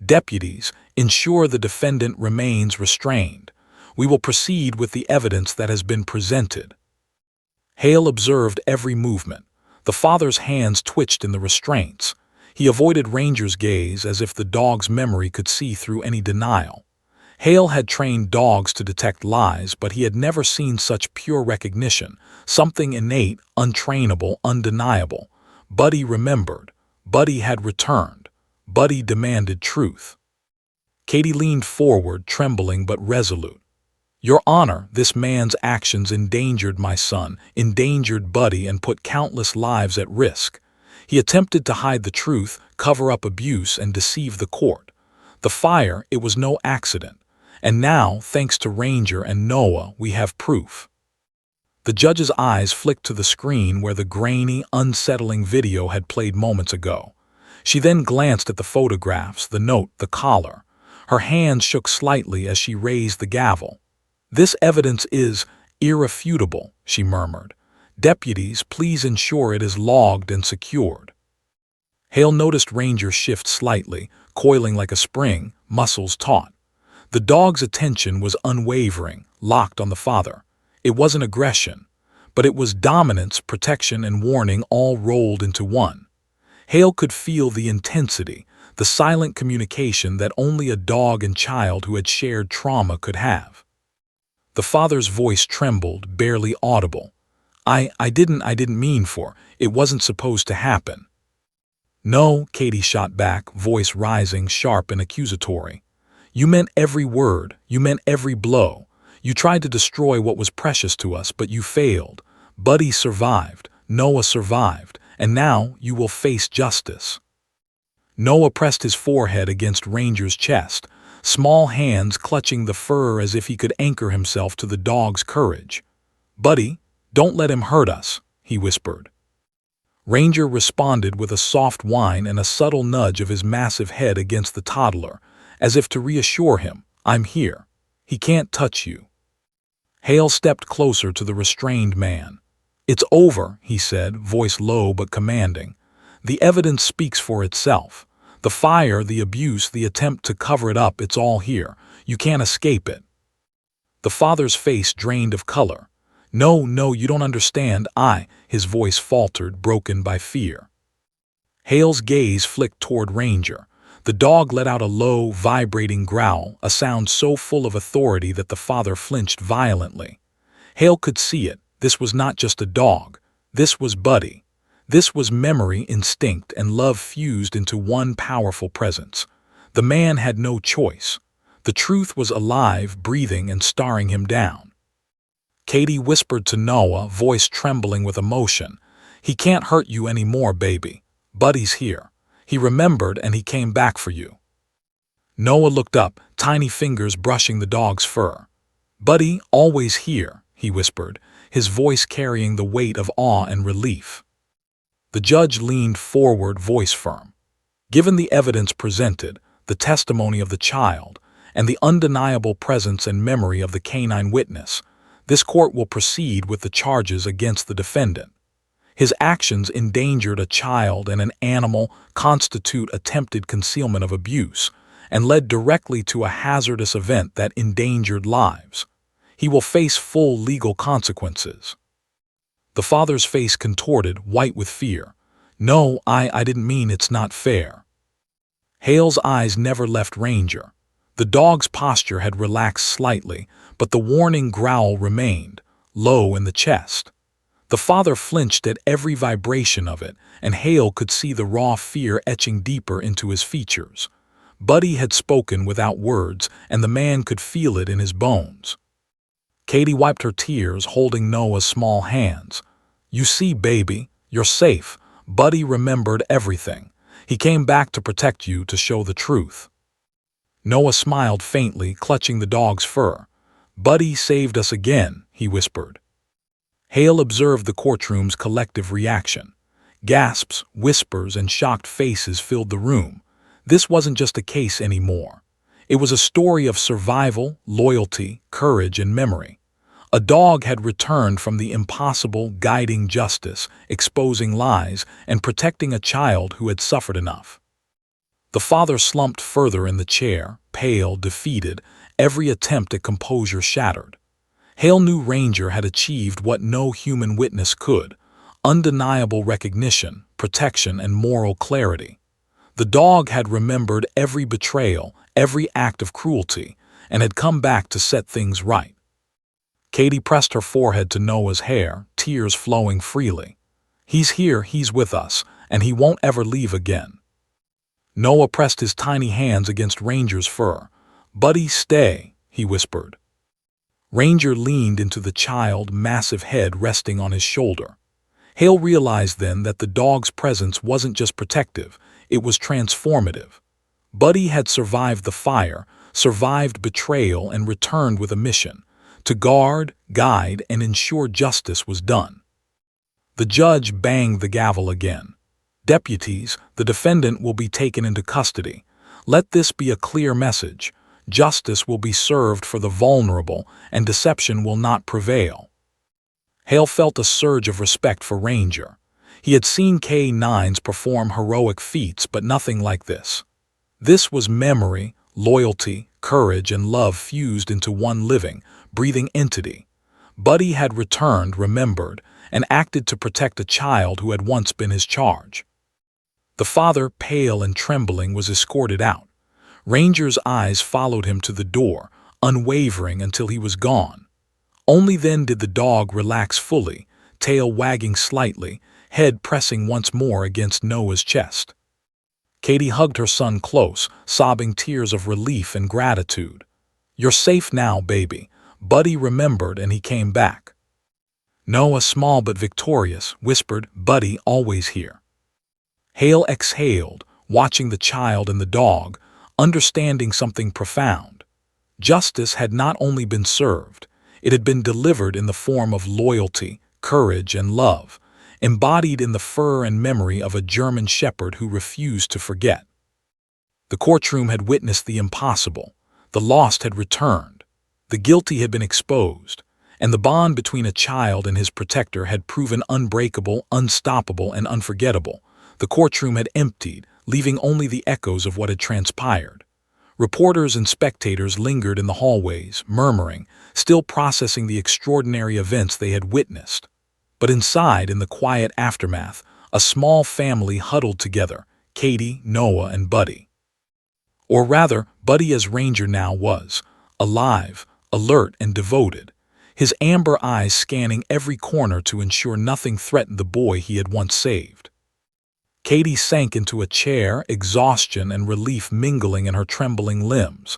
"Deputies, ensure the defendant remains restrained. We will proceed with the evidence that has been presented." Hale observed every movement. The father's hands twitched in the restraints. He avoided Ranger's gaze as if the dog's memory could see through any denial. Hale had trained dogs to detect lies, but he had never seen such pure recognition, something innate, untrainable, undeniable. Buddy remembered. Buddy had returned. Buddy demanded truth. Katie leaned forward, trembling but resolute. "Your Honor, this man's actions endangered my son, endangered Buddy, and put countless lives at risk. He attempted to hide the truth, cover up abuse, and deceive the court. The fire, it was no accident. And now, thanks to Ranger and Noah, we have proof." The judge's eyes flicked to the screen where the grainy, unsettling video had played moments ago. She then glanced at the photographs, the note, the collar. Her hands shook slightly as she raised the gavel. "This evidence is irrefutable," she murmured. "Deputies, please ensure it is logged and secured." Hale noticed Ranger shift slightly, coiling like a spring, muscles taut. The dog's attention was unwavering, locked on the father. It wasn't aggression, but it was dominance, protection, and warning all rolled into one. Hale could feel the intensity, the silent communication that only a dog and child who had shared trauma could have. The father's voice trembled, barely audible. I didn't mean for, it wasn't supposed to happen. No, Katie shot back, voice rising, sharp and accusatory. You meant every word, you meant every blow. You tried to destroy what was precious to us, but you failed. Buddy survived, Noah survived, and now you will face justice. Noah pressed his forehead against Ranger's chest, small hands clutching the fur as if he could anchor himself to the dog's courage. Buddy, don't let him hurt us, he whispered. Ranger responded with a soft whine and a subtle nudge of his massive head against the toddler, as if to reassure him, I'm here. He can't touch you. Hale stepped closer to the restrained man. It's over, he said, voice low but commanding. The evidence speaks for itself. The fire, the abuse, the attempt to cover it up, it's all here. You can't escape it. The father's face drained of color. No, you don't understand. His voice faltered, broken by fear. Hale's gaze flicked toward Ranger. The dog let out a low, vibrating growl, a sound so full of authority that the father flinched violently. Hale could see it. This was not just a dog. This was Buddy. This was memory, instinct, and love fused into one powerful presence. The man had no choice. The truth was alive, breathing, and staring him down. Katie whispered to Noah, voice trembling with emotion. He can't hurt you anymore, baby. Buddy's here. He remembered and he came back for you. Noah looked up, tiny fingers brushing the dog's fur. Buddy, always here, he whispered, his voice carrying the weight of awe and relief. The judge leaned forward, voice firm. Given the evidence presented, the testimony of the child, and the undeniable presence and memory of the canine witness, this court will proceed with the charges against the defendant. His actions endangered a child and an animal, constitute attempted concealment of abuse, and led directly to a hazardous event that endangered lives. He will face full legal consequences. The father's face contorted, white with fear. No, I didn't mean, it's not fair. Hale's eyes never left Ranger. The dog's posture had relaxed slightly, but the warning growl remained, low in the chest. The father flinched at every vibration of it, and Hale could see the raw fear etching deeper into his features. Buddy had spoken without words, and the man could feel it in his bones. Katie wiped her tears, holding Noah's small hands. You see, baby, you're safe. Buddy remembered everything. He came back to protect you, to show the truth. Noah smiled faintly, clutching the dog's fur. Buddy saved us again, he whispered. Hale observed the courtroom's collective reaction. Gasps, whispers, and shocked faces filled the room. This wasn't just a case anymore. It was a story of survival, loyalty, courage, and memory. A dog had returned from the impossible, guiding justice, exposing lies, and protecting a child who had suffered enough. The father slumped further in the chair, pale, defeated, every attempt at composure shattered. Hale knew Ranger had achieved what no human witness could: undeniable recognition, protection, and moral clarity. The dog had remembered every betrayal, every act of cruelty, and had come back to set things right. Katie pressed her forehead to Noah's hair, tears flowing freely. He's here, he's with us, and he won't ever leave again. Noah pressed his tiny hands against Ranger's fur. Buddy, stay, he whispered. Ranger leaned into the child's massive head resting on his shoulder. Hale realized then that the dog's presence wasn't just protective, it was transformative. Buddy had survived the fire, survived betrayal, and returned with a mission: to guard, guide, and ensure justice was done. The judge banged the gavel again. Deputies, the defendant will be taken into custody. Let this be a clear message. Justice will be served for the vulnerable, and deception will not prevail. Hale felt a surge of respect for Ranger. He had seen K9s perform heroic feats, but nothing like this. This was memory, loyalty, courage, and love fused into one living, breathing entity. Buddy had returned, remembered, and acted to protect a child who had once been his charge. The father, pale and trembling, was escorted out. Ranger's eyes followed him to the door, unwavering until he was gone. Only then did the dog relax fully, tail wagging slightly, head pressing once more against Noah's chest. Katie hugged her son close, sobbing tears of relief and gratitude. "You're safe now, baby." Buddy remembered and he came back. Noah, small but victorious, whispered, "Buddy, always here." Hale exhaled, watching the child and the dog, understanding something profound. Justice had not only been served, it had been delivered in the form of loyalty, courage, and love, embodied in the fur and memory of a German shepherd who refused to forget. The courtroom had witnessed the impossible. The lost had returned. The guilty had been exposed, and the bond between a child and his protector had proven unbreakable, unstoppable, and unforgettable. The courtroom had emptied, leaving only the echoes of what had transpired. Reporters and spectators lingered in the hallways, murmuring, still processing the extraordinary events they had witnessed. But inside, in the quiet aftermath, a small family huddled together, Katie, Noah, and Buddy. Or rather, Buddy as Ranger now was, alive, alert, and devoted, his amber eyes scanning every corner to ensure nothing threatened the boy he had once saved. Katie sank into a chair, exhaustion and relief mingling in her trembling limbs.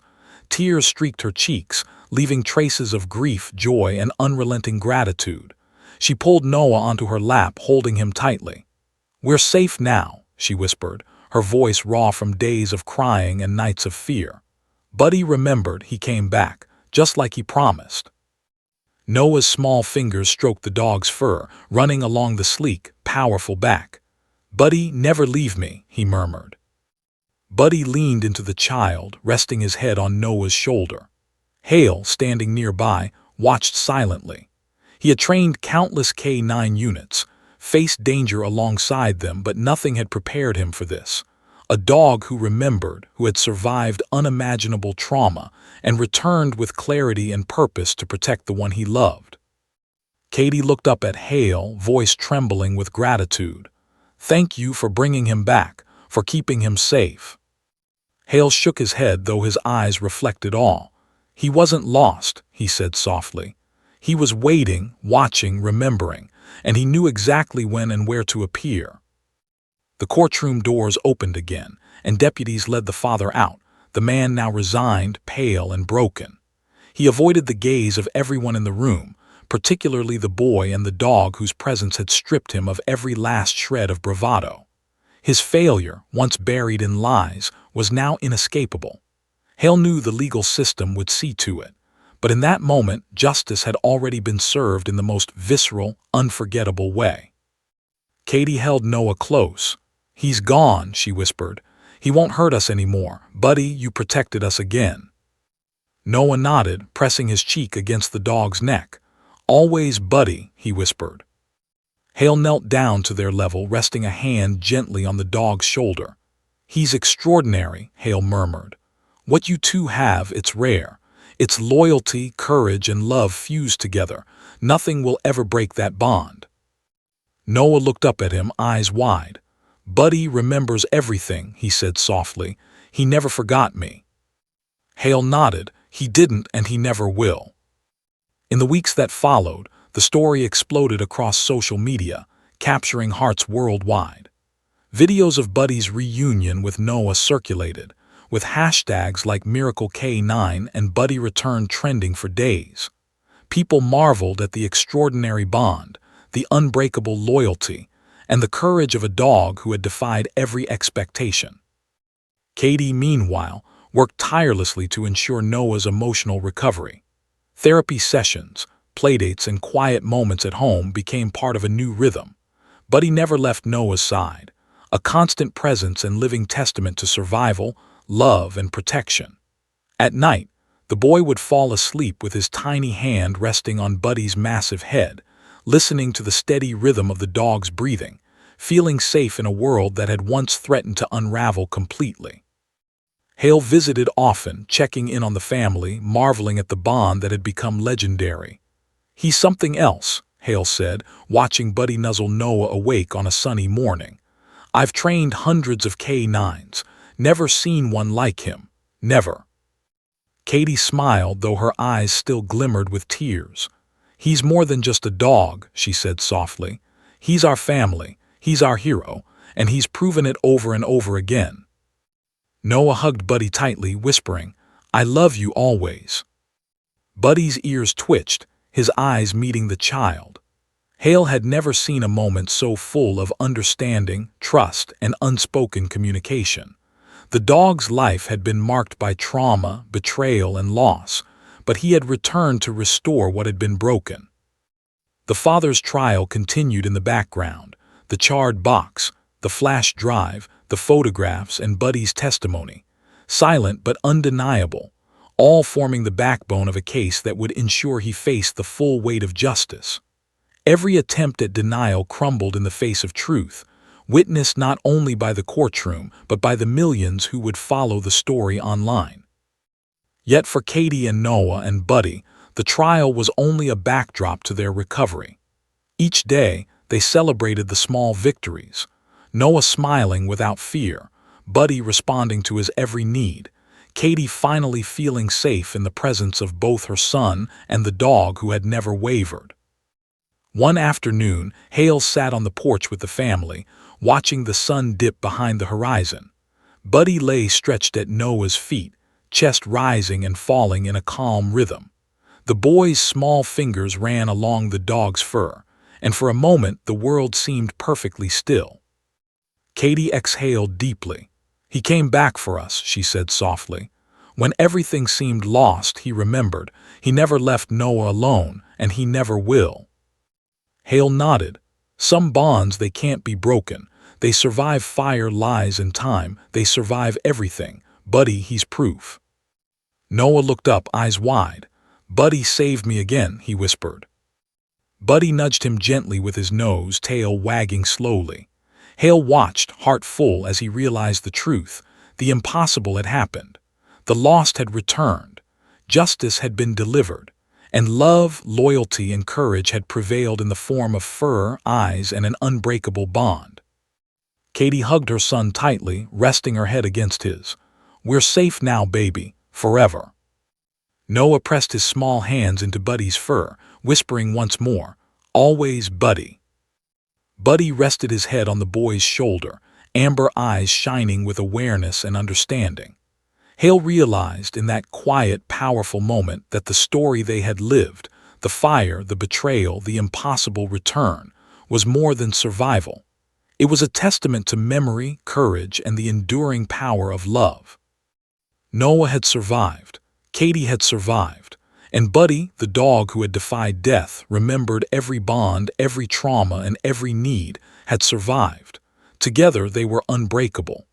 Tears streaked her cheeks, leaving traces of grief, joy, and unrelenting gratitude. She pulled Noah onto her lap, holding him tightly. "We're safe now," she whispered, her voice raw from days of crying and nights of fear. Buddy remembered. He came back, just like he promised. Noah's small fingers stroked the dog's fur, running along the sleek, powerful back. "Buddy, never leave me," he murmured. Buddy leaned into the child, resting his head on Noah's shoulder. Hale, standing nearby, watched silently. He had trained countless K-9 units, faced danger alongside them, but nothing had prepared him for this. A dog who remembered, who had survived unimaginable trauma, and returned with clarity and purpose to protect the one he loved. Katie looked up at Hale, voice trembling with gratitude. "Thank you for bringing him back, for keeping him safe." Hale shook his head, though his eyes reflected awe. "He wasn't lost," he said softly. "He was waiting, watching, remembering, and he knew exactly when and where to appear." The courtroom doors opened again, and deputies led the father out, the man now resigned, pale, and broken. He avoided the gaze of everyone in the room, particularly the boy and the dog whose presence had stripped him of every last shred of bravado. His failure, once buried in lies, was now inescapable. Hale knew the legal system would see to it, but in that moment justice had already been served in the most visceral, unforgettable way. Katie held Noah close. "He's gone," she whispered. "He won't hurt us anymore. Buddy, you protected us again." Noah nodded, pressing his cheek against the dog's neck. "Always, Buddy," he whispered. Hale knelt down to their level, resting a hand gently on the dog's shoulder. "He's extraordinary," Hale murmured. "What you two have, it's rare. It's loyalty, courage, and love fused together. Nothing will ever break that bond." Noah looked up at him, eyes wide. "Buddy remembers everything," he said softly. "He never forgot me." Hale nodded. "He didn't, and he never will." In the weeks that followed, the story exploded across social media, capturing hearts worldwide. Videos of Buddy's reunion with Noah circulated, with hashtags like MiracleK9 and Buddy Return trending for days. People marveled at the extraordinary bond, the unbreakable loyalty, and the courage of a dog who had defied every expectation. Katie, meanwhile, worked tirelessly to ensure Noah's emotional recovery. Therapy sessions, playdates, and quiet moments at home became part of a new rhythm. Buddy never left Noah's side, a constant presence and living testament to survival, love, and protection. At night, the boy would fall asleep with his tiny hand resting on Buddy's massive head, listening to the steady rhythm of the dog's breathing, feeling safe in a world that had once threatened to unravel completely. Hale visited often, checking in on the family, marveling at the bond that had become legendary. "He's something else," Hale said, watching Buddy nuzzle Noah awake on a sunny morning. "I've trained hundreds of K9s, never seen one like him, never." Katie smiled, though her eyes still glimmered with tears. "He's more than just a dog," she said softly. "He's our family, he's our hero, and he's proven it over and over again." Noah hugged Buddy tightly, whispering, "I love you always." Buddy's ears twitched, his eyes meeting the child. Hale had never seen a moment so full of understanding, trust, and unspoken communication. The dog's life had been marked by trauma, betrayal, and loss, but he had returned to restore what had been broken. The father's trial continued in the background, the charred box, the flash drive, the photographs, and Buddy's testimony, silent but undeniable, all forming the backbone of a case that would ensure he faced the full weight of justice. Every attempt at denial crumbled in the face of truth, witnessed not only by the courtroom but by the millions who would follow the story online. Yet for Katie and Noah and Buddy, the trial was only a backdrop to their recovery. Each day, they celebrated the small victories, Noah smiling without fear, Buddy responding to his every need, Katie finally feeling safe in the presence of both her son and the dog who had never wavered. One afternoon, Hale sat on the porch with the family, watching the sun dip behind the horizon. Buddy lay stretched at Noah's feet, chest rising and falling in a calm rhythm. The boy's small fingers ran along the dog's fur, and for a moment the world seemed perfectly still. Katie exhaled deeply. "He came back for us," she said softly. "When everything seemed lost, he remembered. He never left Noah alone, and he never will." Hale nodded. "Some bonds, they can't be broken. They survive fire, lies, and time. They survive everything. Buddy, he's proof." Noah looked up, eyes wide. "Buddy saved me again," he whispered. Buddy nudged him gently with his nose, tail wagging slowly. Hale watched, heart full, as he realized the truth. The impossible had happened. The lost had returned. Justice had been delivered. And love, loyalty, and courage had prevailed in the form of fur, eyes, and an unbreakable bond. Katie hugged her son tightly, resting her head against his. "We're safe now, baby, forever." Noah pressed his small hands into Buddy's fur, whispering once more, "Always, Buddy." Buddy rested his head on the boy's shoulder, amber eyes shining with awareness and understanding. Hale realized in that quiet, powerful moment that the story they had lived, the fire, the betrayal, the impossible return, was more than survival. It was a testament to memory, courage, and the enduring power of love. Noah had survived. Katie had survived. And Buddy, the dog who had defied death, remembered every bond, every trauma, and every need, had survived. Together they were unbreakable.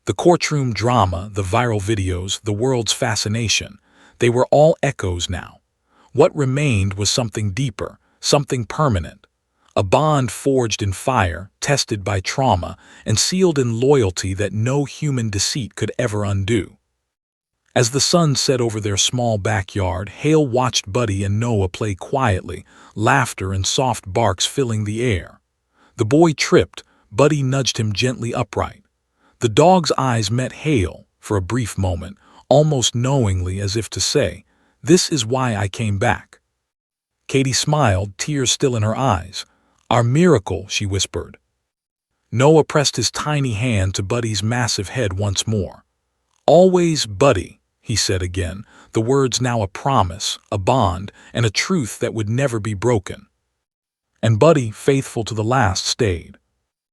The courtroom drama, the viral videos, the world's fascination, they were all echoes now. What remained was something deeper, something permanent. A bond forged in fire, tested by trauma, and sealed in loyalty that no human deceit could ever undo. As the sun set over their small backyard, Hale watched Buddy and Noah play quietly, laughter and soft barks filling the air. The boy tripped, Buddy nudged him gently upright. The dog's eyes met Hale for a brief moment, almost knowingly, as if to say, "This is why I came back." Katie smiled, tears still in her eyes. "Our miracle," she whispered. Noah pressed his tiny hand to Buddy's massive head once more. "Always, Buddy," he said again, the words now a promise, a bond, and a truth that would never be broken. And Buddy, faithful to the last, stayed.